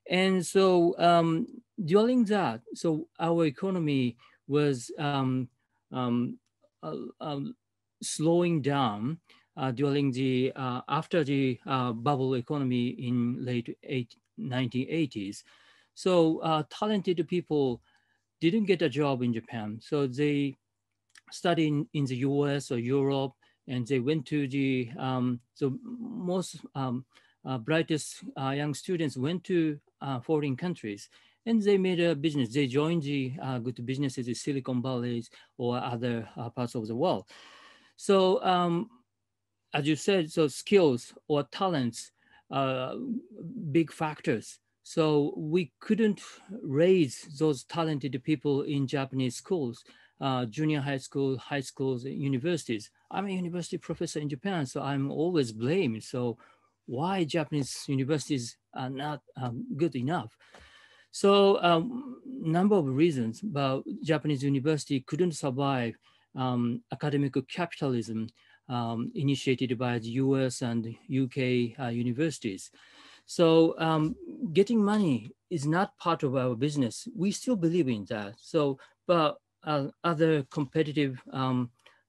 Speaker 2: And so during that, so our economy was slowing down during the, after the bubble economy in late 1980s. So talented people didn't get a job in Japan. So they studied in the US or Europe, and they went to the, so most brightest young students went to foreign countries, and they made a business. They joined the good businesses in Silicon Valley or other parts of the world. So as you said, so skills or talents are big factors. So we couldn't raise those talented people in Japanese schools junior high schools, universities. I'm a university professor in Japan, so I'm always blamed. So why Japanese universities are not good enough? So number of reasons, but Japanese university couldn't survive academic capitalism initiated by the US and UK universities. So getting money is not part of our business. We still believe in that. So, but other competitive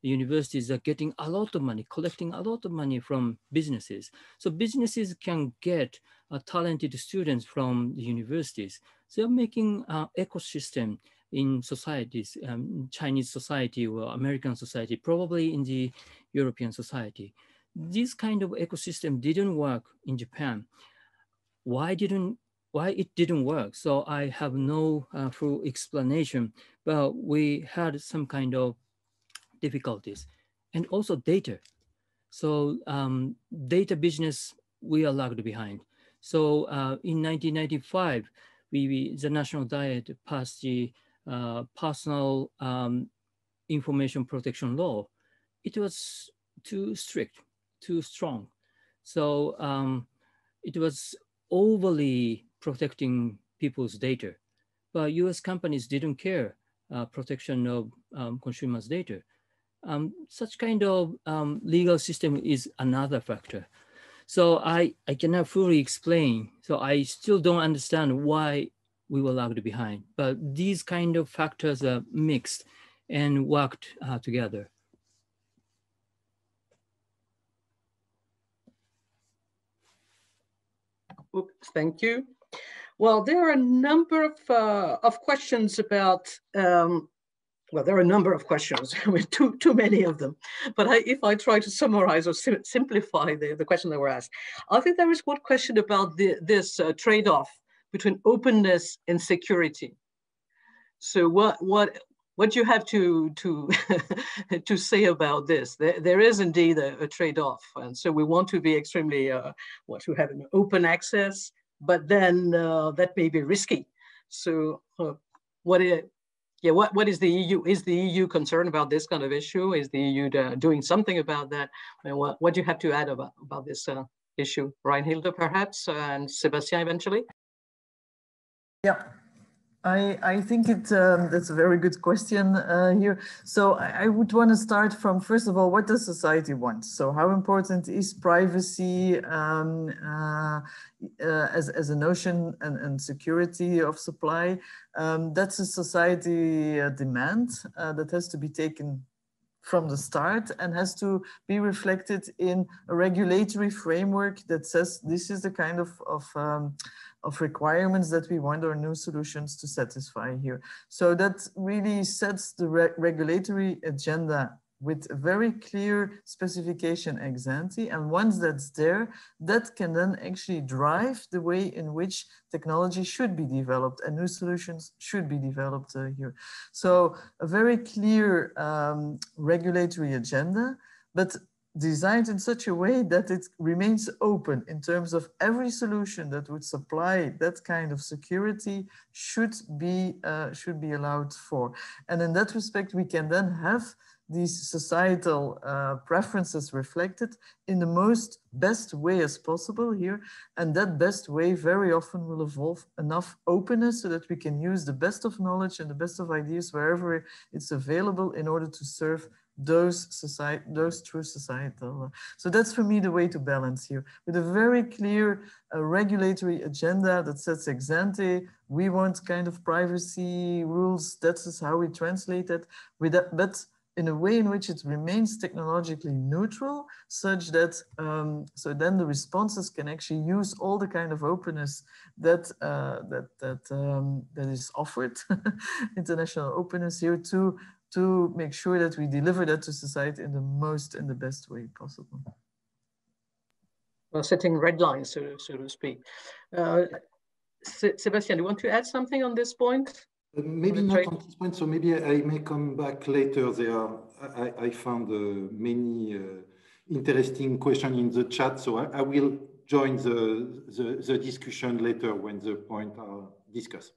Speaker 2: universities are getting a lot of money, collecting a lot of money from businesses. So businesses can get talented students from the universities. So they're making an ecosystem in societies, Chinese society or American society, probably in the European society. This kind of ecosystem didn't work in Japan. Why it didn't work? So I have no full explanation, but we had some kind of difficulties, and also data. So data business, we are lagged behind. So in 1995, the National Diet passed the personal information protection law. It was too strict, too strong. So it was overly protecting people's data, but US companies didn't care protection of consumers' data. Such kind of legal system is another factor. So I cannot fully explain. So I still don't understand why we were lagged behind, but these kind of factors are mixed and worked together.
Speaker 1: Oops, thank you. Well, there are a number of questions about, well, there are a number of questions, with too many of them. But if I try to summarize or simplify the question that were asked, I think there is one question about this trade-off between openness and security. So what do you have to say about this? There is indeed a trade-off, and so we want to be extremely to have an open access, but then that may be risky. So what is the EU? Is the EU concerned about this kind of issue? Is the EU doing something about that? And what do you have to add about this issue, Reinhilde, perhaps, and Sébastien eventually?
Speaker 3: Yeah. I think that's a very good question here. So I would want to start from, first of all, what does society want? So how important is privacy as a notion and security of supply? That's a society demand that has to be taken from the start and has to be reflected in a regulatory framework that says this is the kind of requirements that we want our new solutions to satisfy here. So that really sets the regulatory agenda with a very clear specification ex ante. And once that's there, that can then actually drive the way in which technology should be developed and new solutions should be developed here. So a very clear regulatory agenda, but designed in such a way that it remains open in terms of every solution that would supply that kind of security should be allowed for. And in that respect, we can then have these societal preferences reflected in the best way as possible here. And that best way very often will involve enough openness so that we can use the best of knowledge and the best of ideas wherever it's available in order to serve those true societal. So that's for me the way to balance here, with a very clear regulatory agenda that sets ex ante. We want kind of privacy rules. That's how we translate it. With that, but in a way in which it remains technologically neutral, such that so then the responses can actually use all the kind of openness that is offered, international openness here, to make sure that we deliver that to society in the best way possible.
Speaker 1: Well, setting red lines, so to speak. Sébastien, do you want to add something on this point?
Speaker 4: Maybe not on this point, so maybe I may come back later. I found many interesting questions in the chat, so I will join the discussion later when the points are discussed.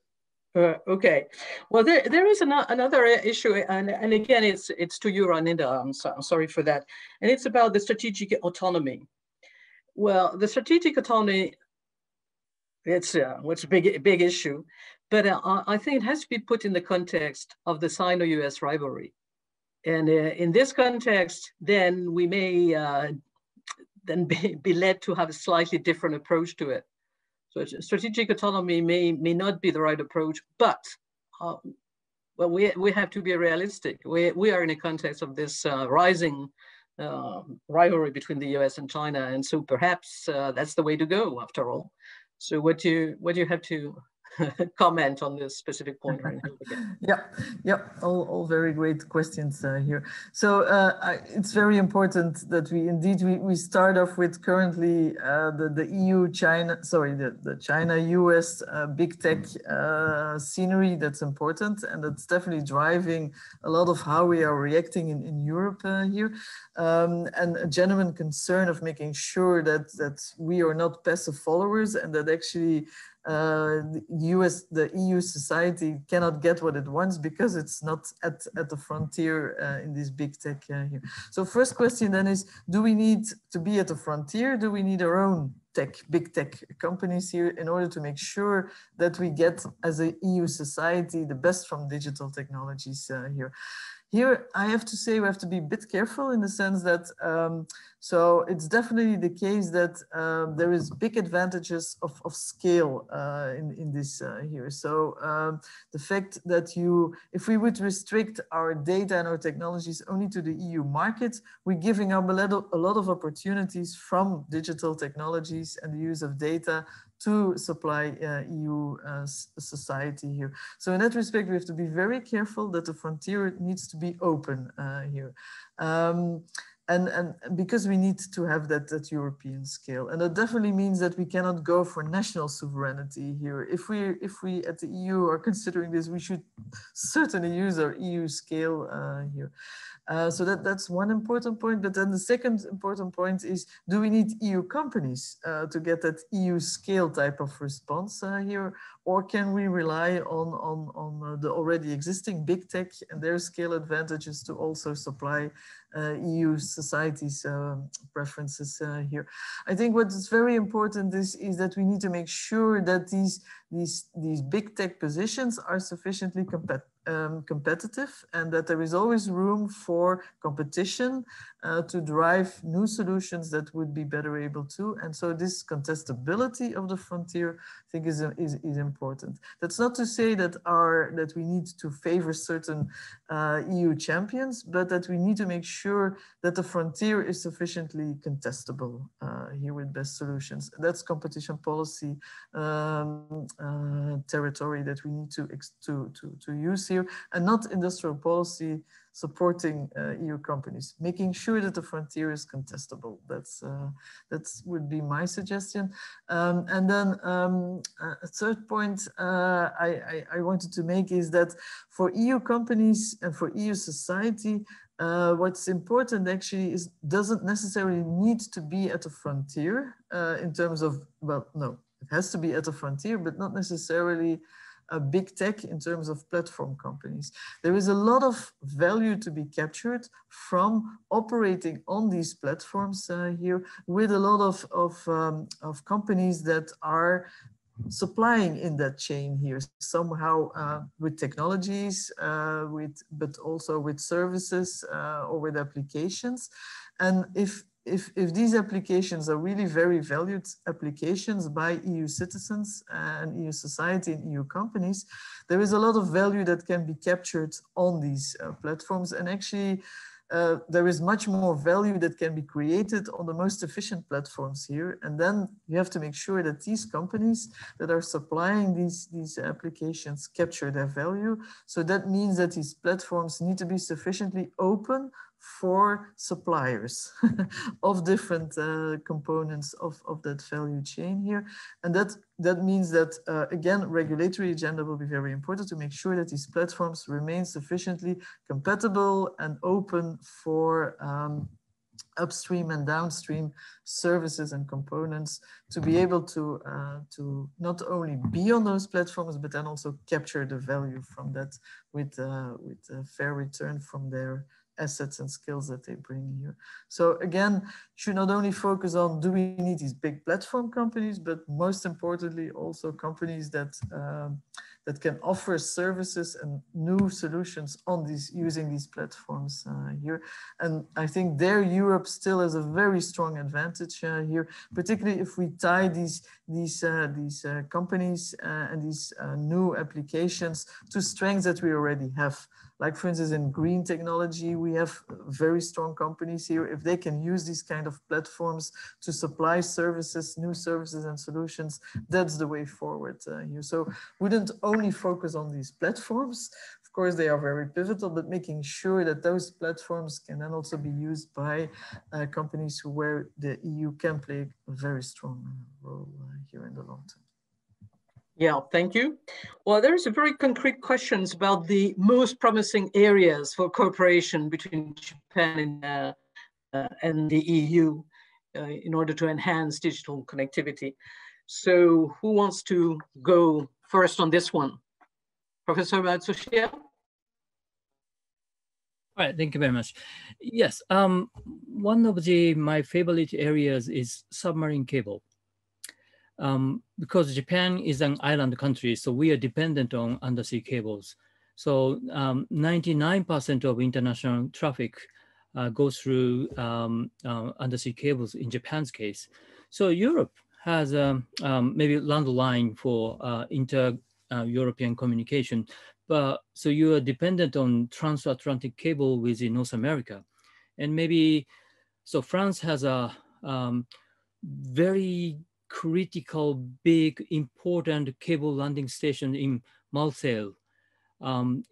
Speaker 1: Okay. Well, there is another issue, and again, it's to you, Reinhilde. I'm sorry for that. And it's about the strategic autonomy. Well, the strategic autonomy, it's a big issue, but I think it has to be put in the context of the Sino-US rivalry. And in this context, then we may then be led to have a slightly different approach to it. So strategic autonomy may not be the right approach, but well, we have to be realistic. We are in a context of this rising rivalry between the US and China, and so perhaps that's the way to go after all. So what do you have to comment on this specific point, Reinhilde, again?
Speaker 3: Yeah, all very great questions here. So it's very important that we start off with currently the the China-US big tech scenery. That's important, and that's definitely driving a lot of how we are reacting in Europe here, and a genuine concern of making sure that we are not passive followers, and that actually the EU society cannot get what it wants because it's not at the frontier in this big tech here. So first question then is, do we need to be at the frontier? Do we need our own big tech companies here in order to make sure that we get as a EU society the best from digital technologies here? Here, I have to say we have to be a bit careful in the sense that, so it's definitely the case that there is big advantages of scale in this here. So the fact that if we would restrict our data and our technologies only to the EU market, we're giving up a lot of opportunities from digital technologies and the use of data to supply EU society here. So in that respect, we have to be very careful that the frontier needs to be open here. And because we need to have that European scale. And that definitely means that we cannot go for national sovereignty here. If we at the EU are considering this, we should certainly use our EU scale here. So that's one important point. But then the second important point is, do we need EU companies to get that EU scale type of response here? Or can we rely on the already existing big tech and their scale advantages to also supply EU society's preferences here? I think what is very important is that we need to make sure that these big tech positions are sufficiently competitive, and that there is always room for competition to drive new solutions that would be better able to. And so this contestability of the frontier, I think, is important. That's not to say that we need to favor certain EU champions, but that we need to make sure that the frontier is sufficiently contestable here with best solutions. That's competition policy territory that we need to use here, and not industrial policy supporting EU companies, making sure that the frontier is contestable. That would be my suggestion. And then a third point I wanted to make is that for EU companies and for EU society, what's important actually is doesn't necessarily need to be at the frontier in terms of, well, no, it has to be at the frontier, but not necessarily a big tech in terms of platform companies. There is a lot of value to be captured from operating on these platforms here, with a lot of companies that are supplying in that chain here somehow with technologies, but also with services or with applications. And if these applications are really very valued applications by EU citizens and EU society and EU companies, there is a lot of value that can be captured on these platforms. And actually, there is much more value that can be created on the most efficient platforms here. And then you have to make sure that these companies that are supplying these applications capture their value. So that means that these platforms need to be sufficiently open for suppliers of different components of that value chain here. And that means that, again, regulatory agenda will be very important to make sure that these platforms remain sufficiently compatible and open for upstream and downstream services and components to be able to not only be on those platforms, but then also capture the value from that with a fair return from their assets and skills that they bring here. So again, should not only focus on do we need these big platform companies, but most importantly also companies that that can offer services and new solutions on these using these platforms here. And I think there Europe still has a very strong advantage here, particularly if we tie these companies and these new applications to strengths that we already have. Like for instance, in green technology, we have very strong companies here. If they can use these kind of platforms to supply services, new services and solutions, that's the way forward here. So wouldn't only focus on these platforms. Of course, they are very pivotal, but making sure that those platforms can then also be used by companies where the EU can play a very strong role here in the long term.
Speaker 1: Yeah, thank you. Well, there's a very concrete questions about the most promising areas for cooperation between Japan and the EU in order to enhance digital connectivity. So who wants to go first on this one? Professor TSUCHIYA?
Speaker 2: All right, thank you very much. Yes, one of my favorite areas is submarine cable. Because Japan is an island country, so we are dependent on undersea cables. So 99% of international traffic goes through undersea cables in Japan's case. So Europe has maybe land line for inter-European communication, but so you are dependent on transatlantic cable within North America. And maybe, so France has a very critical, big, important cable landing station in Marseille.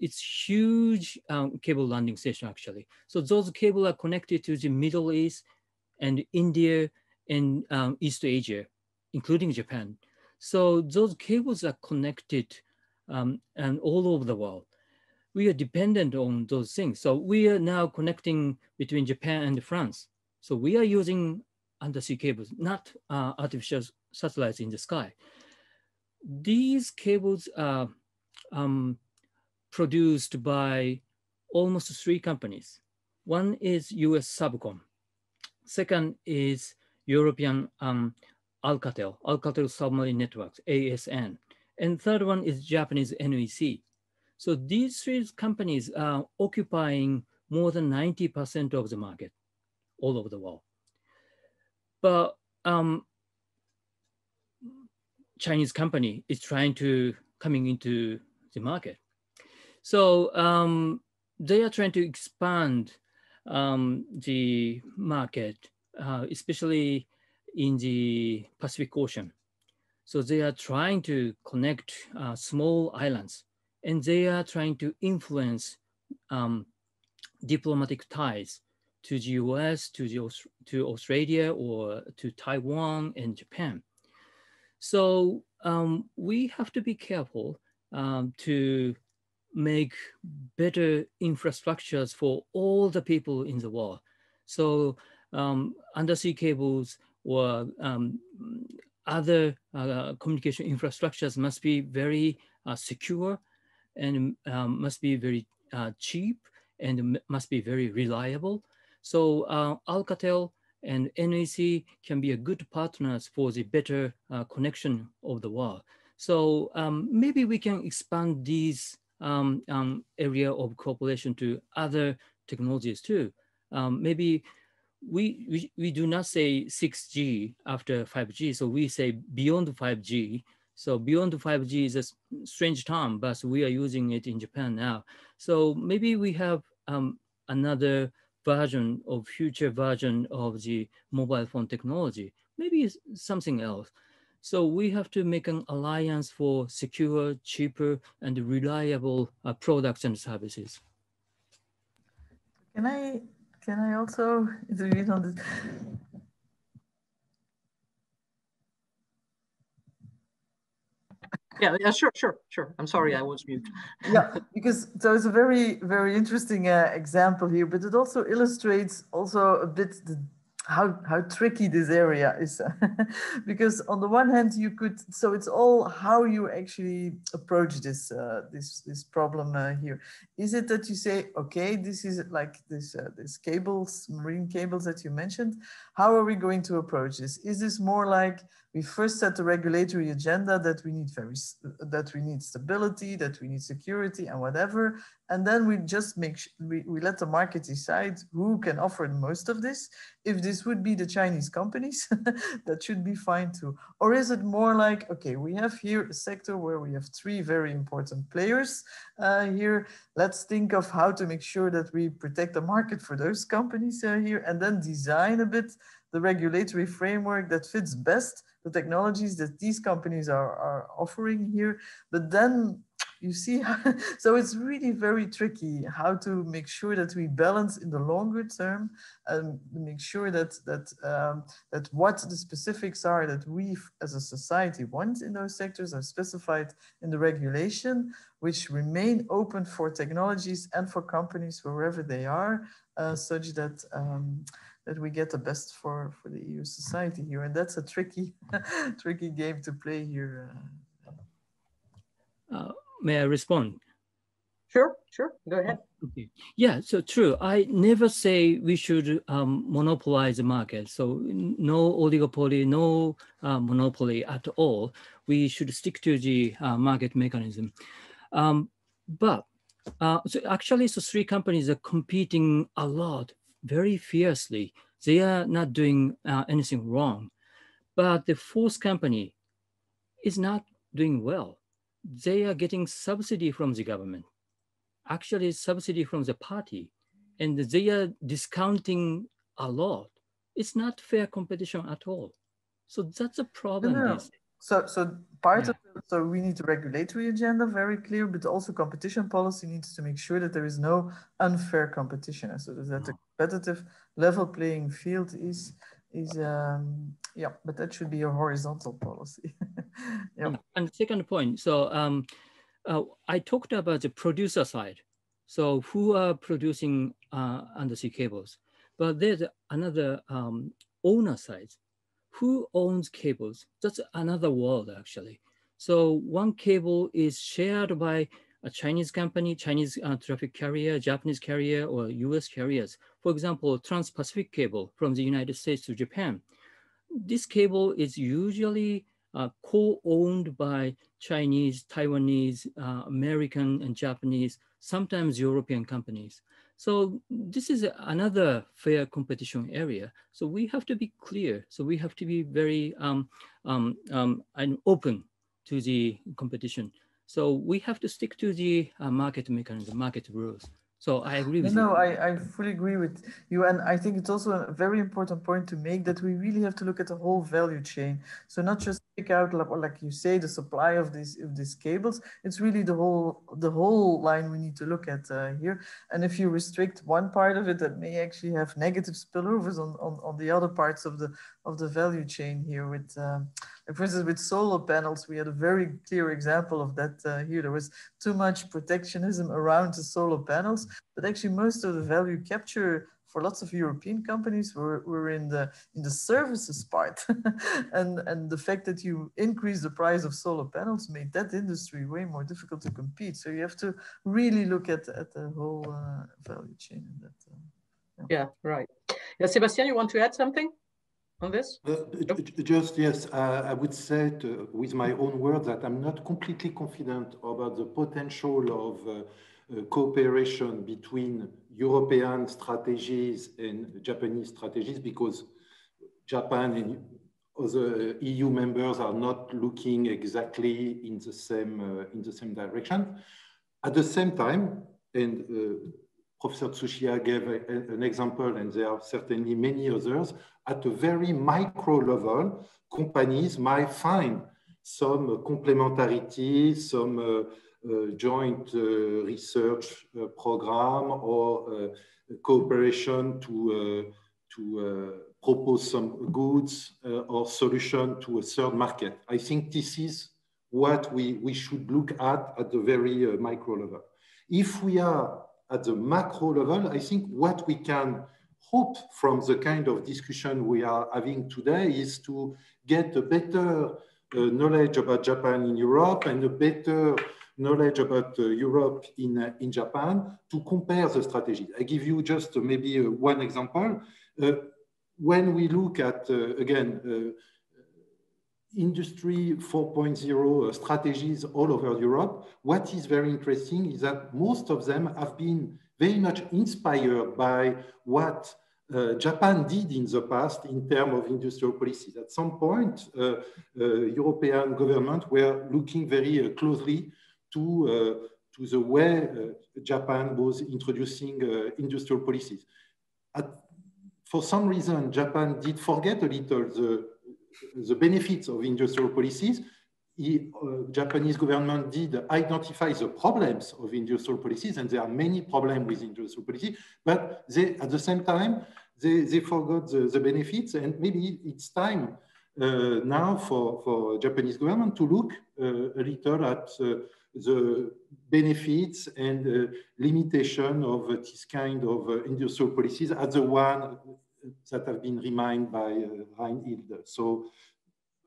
Speaker 2: It's huge cable landing station actually. So those cables are connected to the Middle East and India and East Asia, including Japan. So those cables are connected and all over the world. We are dependent on those things. So we are now connecting between Japan and France. So we are using undersea cables, not artificial satellites in the sky. These cables are produced by almost 3 companies. One is US Subcom. Second is European Alcatel Submarine Networks, ASN. And third one is Japanese NEC. So these 3 companies are occupying more than 90% of the market all over the world. But Chinese company is trying to coming into the market. So they are trying to expand the market, especially in the Pacific Ocean. So they are trying to connect small islands, and they are trying to influence diplomatic ties to the US, to Australia, or to Taiwan and Japan. So we have to be careful to make better infrastructures for all the people in the world. So undersea cables or other communication infrastructures must be very secure and must be very cheap and must be very reliable. So Alcatel and NEC can be a good partners for the better connection of the world. So maybe we can expand these area of cooperation to other technologies too. Maybe we do not say 6G after 5G, so we say beyond 5G. So beyond 5G is a strange term, but we are using it in Japan now. So maybe we have another version of future version of the mobile phone technology, maybe it's something else. So we have to make an alliance for secure, cheaper, and reliable products and services.
Speaker 3: Can I also intervene on this?
Speaker 1: Yeah, sure. I'm sorry, I was mute.
Speaker 3: Yeah, because so it's a very, very interesting example here, but it also illustrates also a bit how tricky this area is. Because on the one hand, you could, so it's all how you actually approach this this problem here. Is it that you say, okay, this is like this cables, marine cables that you mentioned. How are we going to approach this? Is this more like we first set the regulatory agenda that we need stability, that we need security and whatever, and then we just we let the market decide who can offer the most of this. If this would be the Chinese companies, that should be fine too. Or is it more like, okay, we have here a sector where we have three very important players here. Let's think of how to make sure that we protect the market for those companies here, and then design a bit the regulatory framework that fits best the technologies that these companies are offering here. But then you see, so it's really very tricky how to make sure that we balance in the longer term and make sure that what the specifics are that we as a society want in those sectors are specified in the regulation, which remain open for technologies and for companies wherever they are, such that that we get the best for the EU society here. And that's a tricky, tricky game to play here.
Speaker 2: May I respond?
Speaker 1: Sure, go ahead.
Speaker 2: Okay. Yeah, so true. I never say we should monopolize the market. So no oligopoly, no monopoly at all. We should stick to the market mechanism. So actually, so three companies are competing a lot, very fiercely. They are not doing anything wrong. But the fourth company is not doing well. They are getting subsidy from the government, actually subsidy from the party, and they are discounting a lot. It's not fair competition at all. So that's a problem.
Speaker 3: No. So part of it, so we need a regulatory agenda, very clear, but also competition policy needs to make sure that there is no unfair competition. So that the competitive level playing field is yeah, but that should be a horizontal policy. Yeah.
Speaker 2: And the second point, so I talked about the producer side. So who are producing undersea cables? But there's another owner side. Who owns cables? That's another world, actually. So one cable is shared by a Chinese company, Chinese traffic carrier, Japanese carrier, or US carriers. For example, Trans-Pacific cable from the United States to Japan. This cable is usually co-owned by Chinese, Taiwanese, American, and Japanese, sometimes European companies. So this is another fair competition area. So we have to be clear. So we have to be very open to the competition. So we have to stick to the market mechanism, market rules. So I agree with you.
Speaker 3: No, I fully agree with you. And I think it's also a very important point to make that we really have to look at the whole value chain. So not just pick out, like you say, the supply of these cables. It's really the whole line we need to look at here. And if you restrict one part of it, that may actually have negative spillovers on the other parts of the value chain here. With, for instance, with solar panels, we had a very clear example of that here. There was too much protectionism around the solar panels, but actually most of the value capture for lots of European companies were in the services part. and the fact that you increase the price of solar panels made that industry way more difficult to compete. So you have to really look at the whole value chain.
Speaker 1: Yeah, right. Yeah, Sebastian, you want to add something on this?
Speaker 4: Just, yes, I would say with my own words that I'm not completely confident about the potential of cooperation between European strategies and Japanese strategies, because Japan and other EU members are not looking exactly in the same direction. At the same time, and Professor TSUCHIYA gave an example, and there are certainly many others, at a very micro level, companies might find some complementarity, some joint research program or cooperation to propose some goods or solution to a third market. I think this is what we should look at the very micro level. If we are at the macro level, I think what we can hope from the kind of discussion we are having today is to get a better knowledge about Japan in Europe and a better knowledge about Europe in Japan to compare the strategies. I give you just maybe one example. When we look at, again, Industry 4.0 strategies all over Europe, what is very interesting is that most of them have been very much inspired by what Japan did in the past in terms of industrial policies. At some point, European governments were looking very closely to the way Japan was introducing industrial policies. For some reason, Japan did forget a little the benefits of industrial policies. Japanese government did identify the problems of industrial policies, and there are many problems with industrial policy, but they, at the same time, they forgot the benefits, and maybe it's time now for Japanese government to look a little at the benefits and limitation of this kind of industrial policies as the one that have been reminded by Reinhilde. So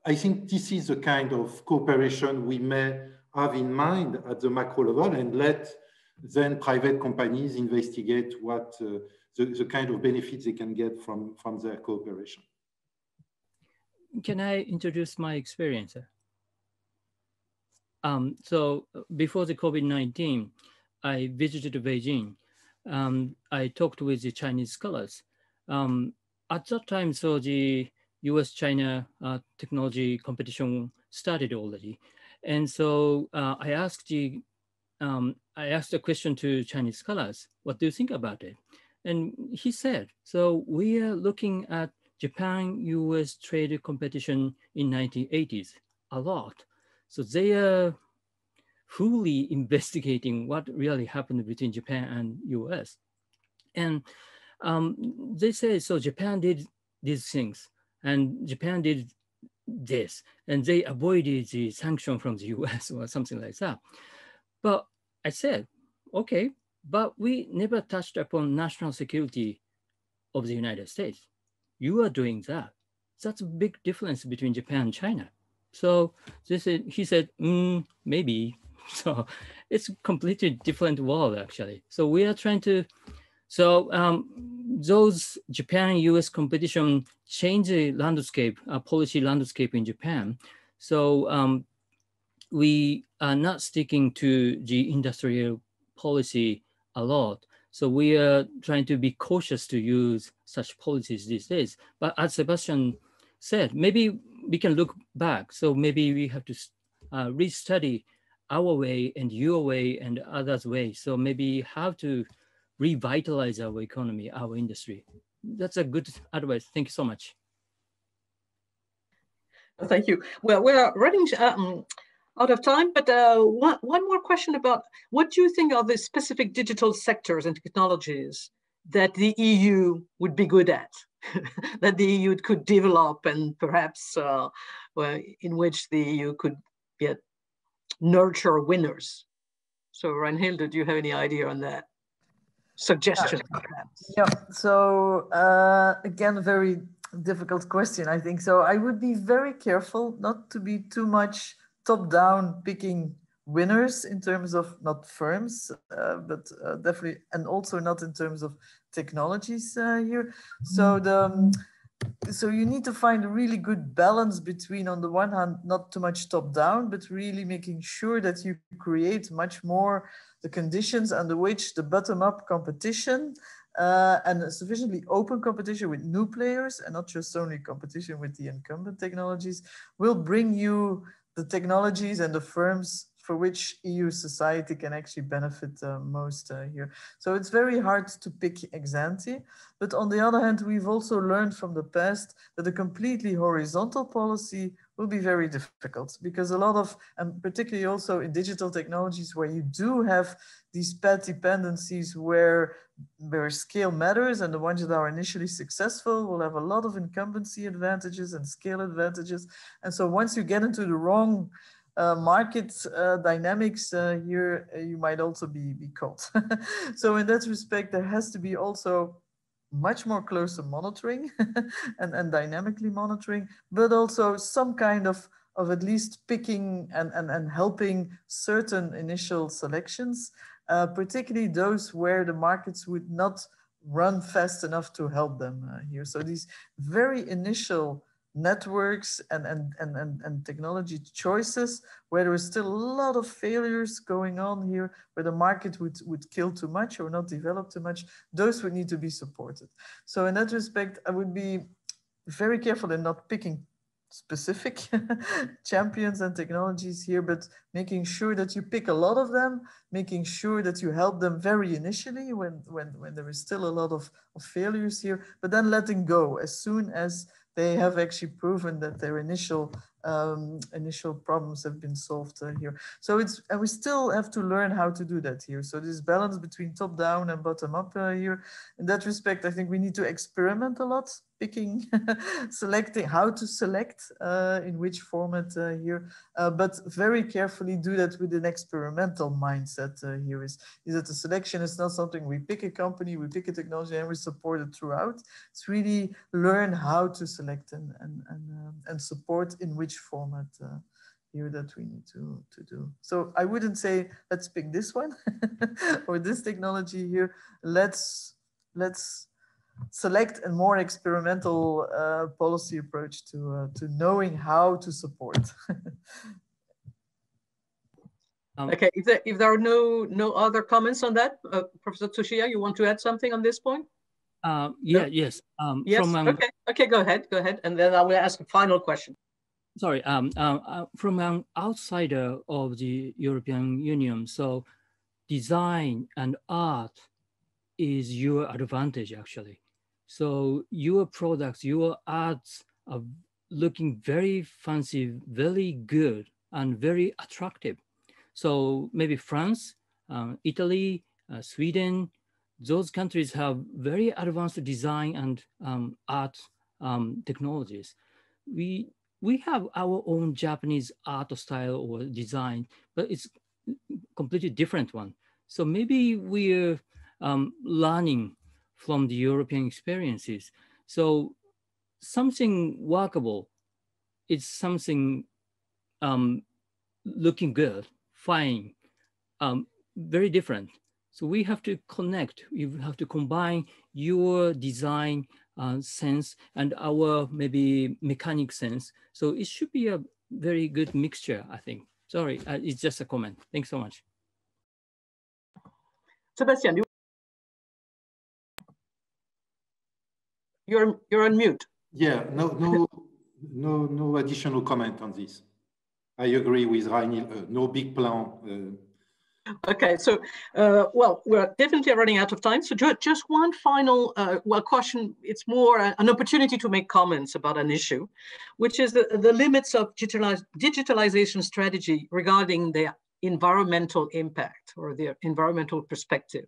Speaker 4: I think this is the kind of cooperation we may have in mind at the macro level, and let then private companies investigate what the kind of benefits they can get from their cooperation.
Speaker 2: Can I introduce my experience? So before the COVID-19, I visited Beijing. I talked with the Chinese scholars. At that time, so the US-China technology competition started already. And so I asked a question to Chinese scholars, what do you think about it? And he said, so we are looking at Japan-US trade competition in 1980s a lot. So they are fully investigating what really happened between Japan and US. And they say, so Japan did these things and Japan did this, and they avoided the sanction from the US or something like that. But I said, okay, but we never touched upon national security of the United States. You are doing that. That's a big difference between Japan and China. So he said, maybe. So it's a completely different world, actually. So we are trying to, those Japan-US competition changed the landscape, policy landscape in Japan. So we are not sticking to the industrial policy a lot. So we are trying to be cautious to use such policies these days. But as Sebastian said, maybe we can look back. So maybe we have to restudy our way and your way and others' way. So maybe how to revitalize our economy, our industry. That's a good advice. Thank you so much.
Speaker 1: Thank you. Well, we're running out of time, but one more question about what do you think are the specific digital sectors and technologies that the EU would be good at, that the EU could develop, and perhaps in which the EU could nurture winners? So Reinhilde, do you have any idea on that? Suggestions, perhaps?
Speaker 3: Yeah, so again, a very difficult question, I think. So I would be very careful not to be too much top-down picking winners in terms of not firms, but definitely, and also not in terms of technologies here. So you need to find a really good balance between, on the one hand, not too much top-down, but really making sure that you create much more the conditions under which the bottom-up competition and a sufficiently open competition with new players, and not just only competition with the incumbent technologies, will bring you the technologies and the firms for which EU society can actually benefit most here. So it's very hard to pick ex ante, but on the other hand, we've also learned from the past that a completely horizontal policy will be very difficult, because a lot of, and particularly also in digital technologies where you do have these pet dependencies where scale matters, and the ones that are initially successful will have a lot of incumbency advantages and scale advantages. And so once you get into the wrong market dynamics here, you might also be caught. So in that respect, there has to be also much more closer monitoring and dynamically monitoring, but also some kind of at least picking and helping certain initial selections, particularly those where the markets would not run fast enough to help them here. So these very initial networks and technology choices where there is still a lot of failures going on here, where the market would kill too much or not develop too much, those would need to be supported. So in that respect, I would be very careful in not picking specific champions and technologies here, but making sure that you pick a lot of them, making sure that you help them very initially when there is still a lot of failures here, but then letting go as soon as they have actually proven that their initial problems have been solved here. So and we still have to learn how to do that here. So this balance between top down and bottom up here. In that respect, I think we need to experiment a lot, picking, selecting how to select in which format here, but very carefully do that with an experimental mindset here is that the selection is not something we pick a company, we pick a technology and we support it throughout. It's really learn how to select and support in which format here that we need to do. So I wouldn't say, let's pick this one or this technology here. Let's select a more experimental policy approach to knowing how to support.
Speaker 1: Okay, if there are no other comments on that, Professor Tsuchiya, you want to add something on this point?
Speaker 2: Yes.
Speaker 1: Yes. Okay, go ahead, and then I will ask a final question.
Speaker 2: Sorry, from an outsider of the European Union, so design and art is your advantage actually. So your products, your arts are looking very fancy, very good, and very attractive. So maybe France, Italy, Sweden, those countries have very advanced design and art technologies. We have our own Japanese art style or design, but it's completely different one. So maybe we're learning from the European experiences. So something workable is something looking good, fine, very different. So we have to connect, you have to combine your design sense and our maybe mechanic sense. So it should be a very good mixture, I think. Sorry, it's just a comment. Thanks so much.
Speaker 1: Sebastian, you're on mute.
Speaker 4: Yeah, no additional comment on this. I agree with Reinhilde, no big plan.
Speaker 1: Okay, so, well, we're definitely running out of time. So just one final, question. It's more an opportunity to make comments about an issue, which is the limits of digitalization strategy regarding the environmental impact or the environmental perspective.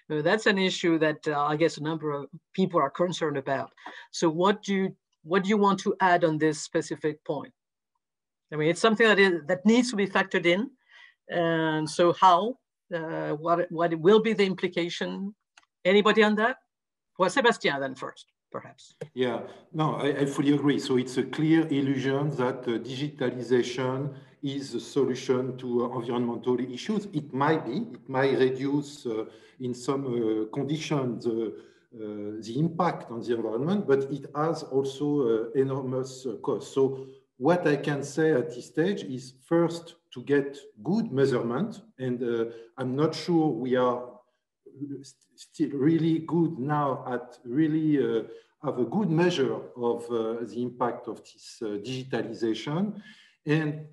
Speaker 1: That's an issue that I guess a number of people are concerned about. So what do you want to add on this specific point? I mean, it's something that needs to be factored in. And so how, what will be the implication? Anybody on that? Well, Sebastian then first, perhaps.
Speaker 4: Yeah, no, I fully agree. So it's a clear illusion that digitalization is a solution to environmental issues. It might reduce in some conditions the impact on the environment, but it has also enormous cost. So what I can say at this stage is first to get good measurement, and I'm not sure we are still really good now at really have a good measure of the impact of this digitalization. And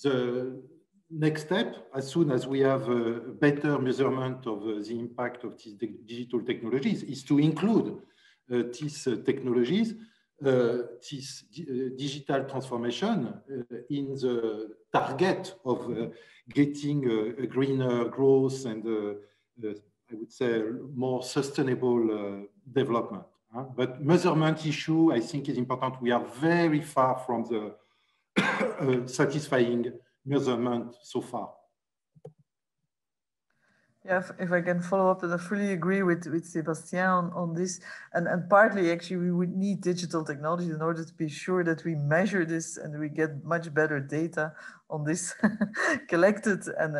Speaker 4: the next step, as soon as we have a better measurement of the impact of these digital technologies, is to include these technologies, this digital transformation in the target of getting a greener growth and I would say more sustainable development. But measurement issue, I think, is important. We are very far from the satisfying measurement so far.
Speaker 3: Yeah, if I can follow up, and I fully agree with Sébastien on this. And partly, actually, we would need digital technology in order to be sure that we measure this and we get much better data on this collected and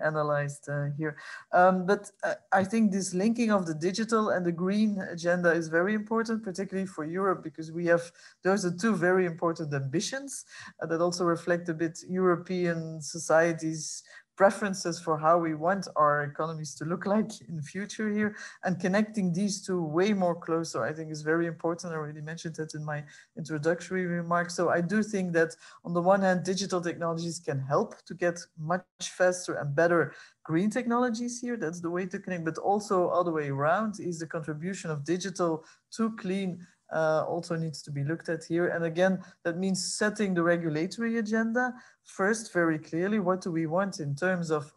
Speaker 3: analyzed here. But I think this linking of the digital and the green agenda is very important, particularly for Europe, because we have, those are two very important ambitions that also reflect a bit European societies' preferences for how we want our economies to look like in the future here, and connecting these two way more closer, I think is very important. I already mentioned that in my introductory remarks. So I do think that on the one hand, digital technologies can help to get much faster and better green technologies here. That's the way to connect, but also other way around is the contribution of digital to clean also needs to be looked at here. And again, that means setting the regulatory agenda first very clearly. What do we want in terms of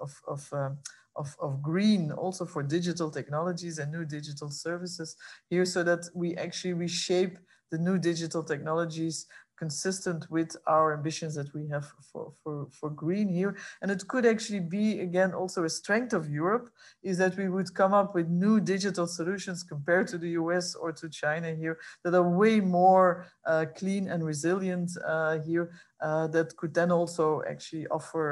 Speaker 3: green, also for digital technologies and new digital services here, so that we actually reshape the new digital technologies consistent with our ambitions that we have for green here. And it could actually be, again, also a strength of Europe, is that we would come up with new digital solutions compared to the US or to China here that are way more clean and resilient here, that could then also actually offer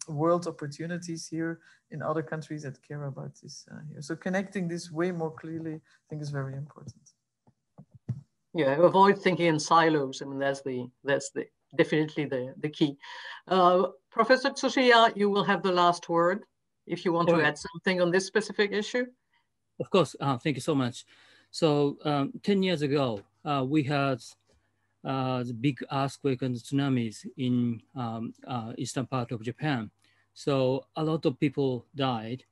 Speaker 3: world opportunities here in other countries that care about this here. So connecting this way more clearly, I think is very important.
Speaker 1: Yeah, avoid thinking in silos. I mean, that's definitely the key. Professor Tsuchiya, you will have the last word if you want to add something on this specific issue.
Speaker 2: Of course, thank you so much. So 10 years ago, we had the big earthquake and tsunamis in eastern part of Japan. So a lot of people died.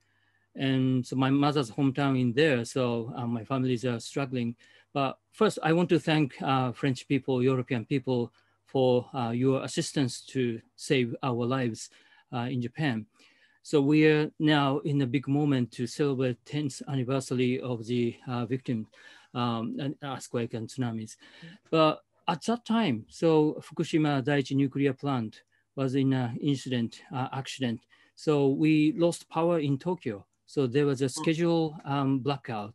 Speaker 2: And so my mother's hometown in there, so my families are struggling. But first, I want to thank French people, European people for your assistance to save our lives in Japan. So we are now in a big moment to celebrate 10th anniversary of the victim earthquake and tsunamis. But at that time, so Fukushima Daiichi nuclear plant was in an accident. So we lost power in Tokyo. So there was a schedule blackout.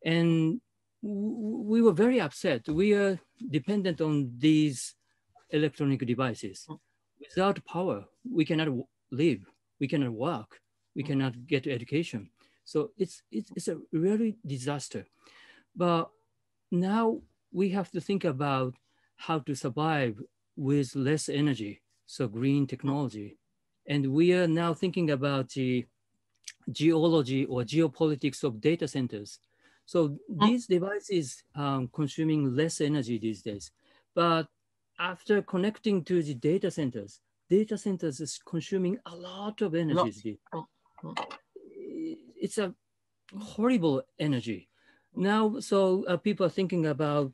Speaker 2: And we were very upset. We are dependent on these electronic devices. Without power, we cannot live, we cannot work, we cannot get education. So it's a really disaster. But now we have to think about how to survive with less energy, so green technology. And we are now thinking about the geology or geopolitics of data centers. So these devices consuming less energy these days. But after connecting to the data centers is consuming a lot of energy. It's a horrible energy. Now, so people are thinking about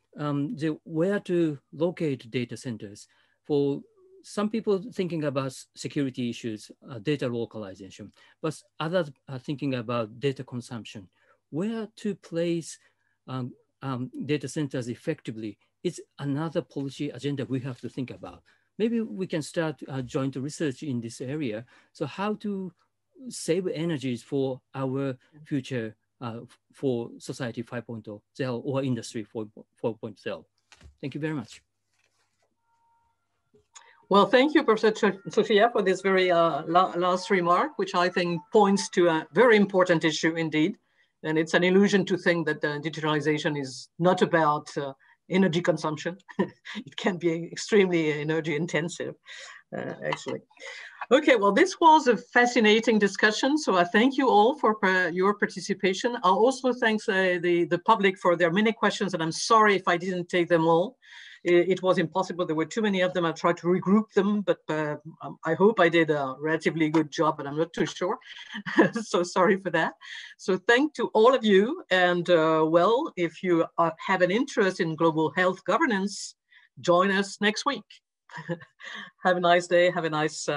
Speaker 2: where to locate data centers. For some people thinking about security issues, data localization, but others are thinking about data consumption. Where to place data centers effectively is another policy agenda we have to think about. Maybe we can start joint research in this area. So how to save energies for our future for society 5.0 or industry 4.0. Thank you very much.
Speaker 1: Well, thank you, Professor Tsuchiya, for this very last remark, which I think points to a very important issue indeed. And it's an illusion to think that digitalization is not about energy consumption. It can be extremely energy intensive, actually. Okay, well, this was a fascinating discussion. So I thank you all for your participation. I also thank the public for their many questions, and I'm sorry if I didn't take them all. It was impossible. There were too many of them. I tried to regroup them, but I hope I did a relatively good job, but I'm not too sure. So sorry for that. So thank to all of you. And well, if you have an interest in global health governance, join us next week. Have a nice day. Have a nice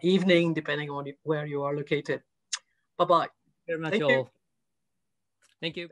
Speaker 1: evening, depending on where you are located. Bye-bye.
Speaker 2: Very much all. Thank you.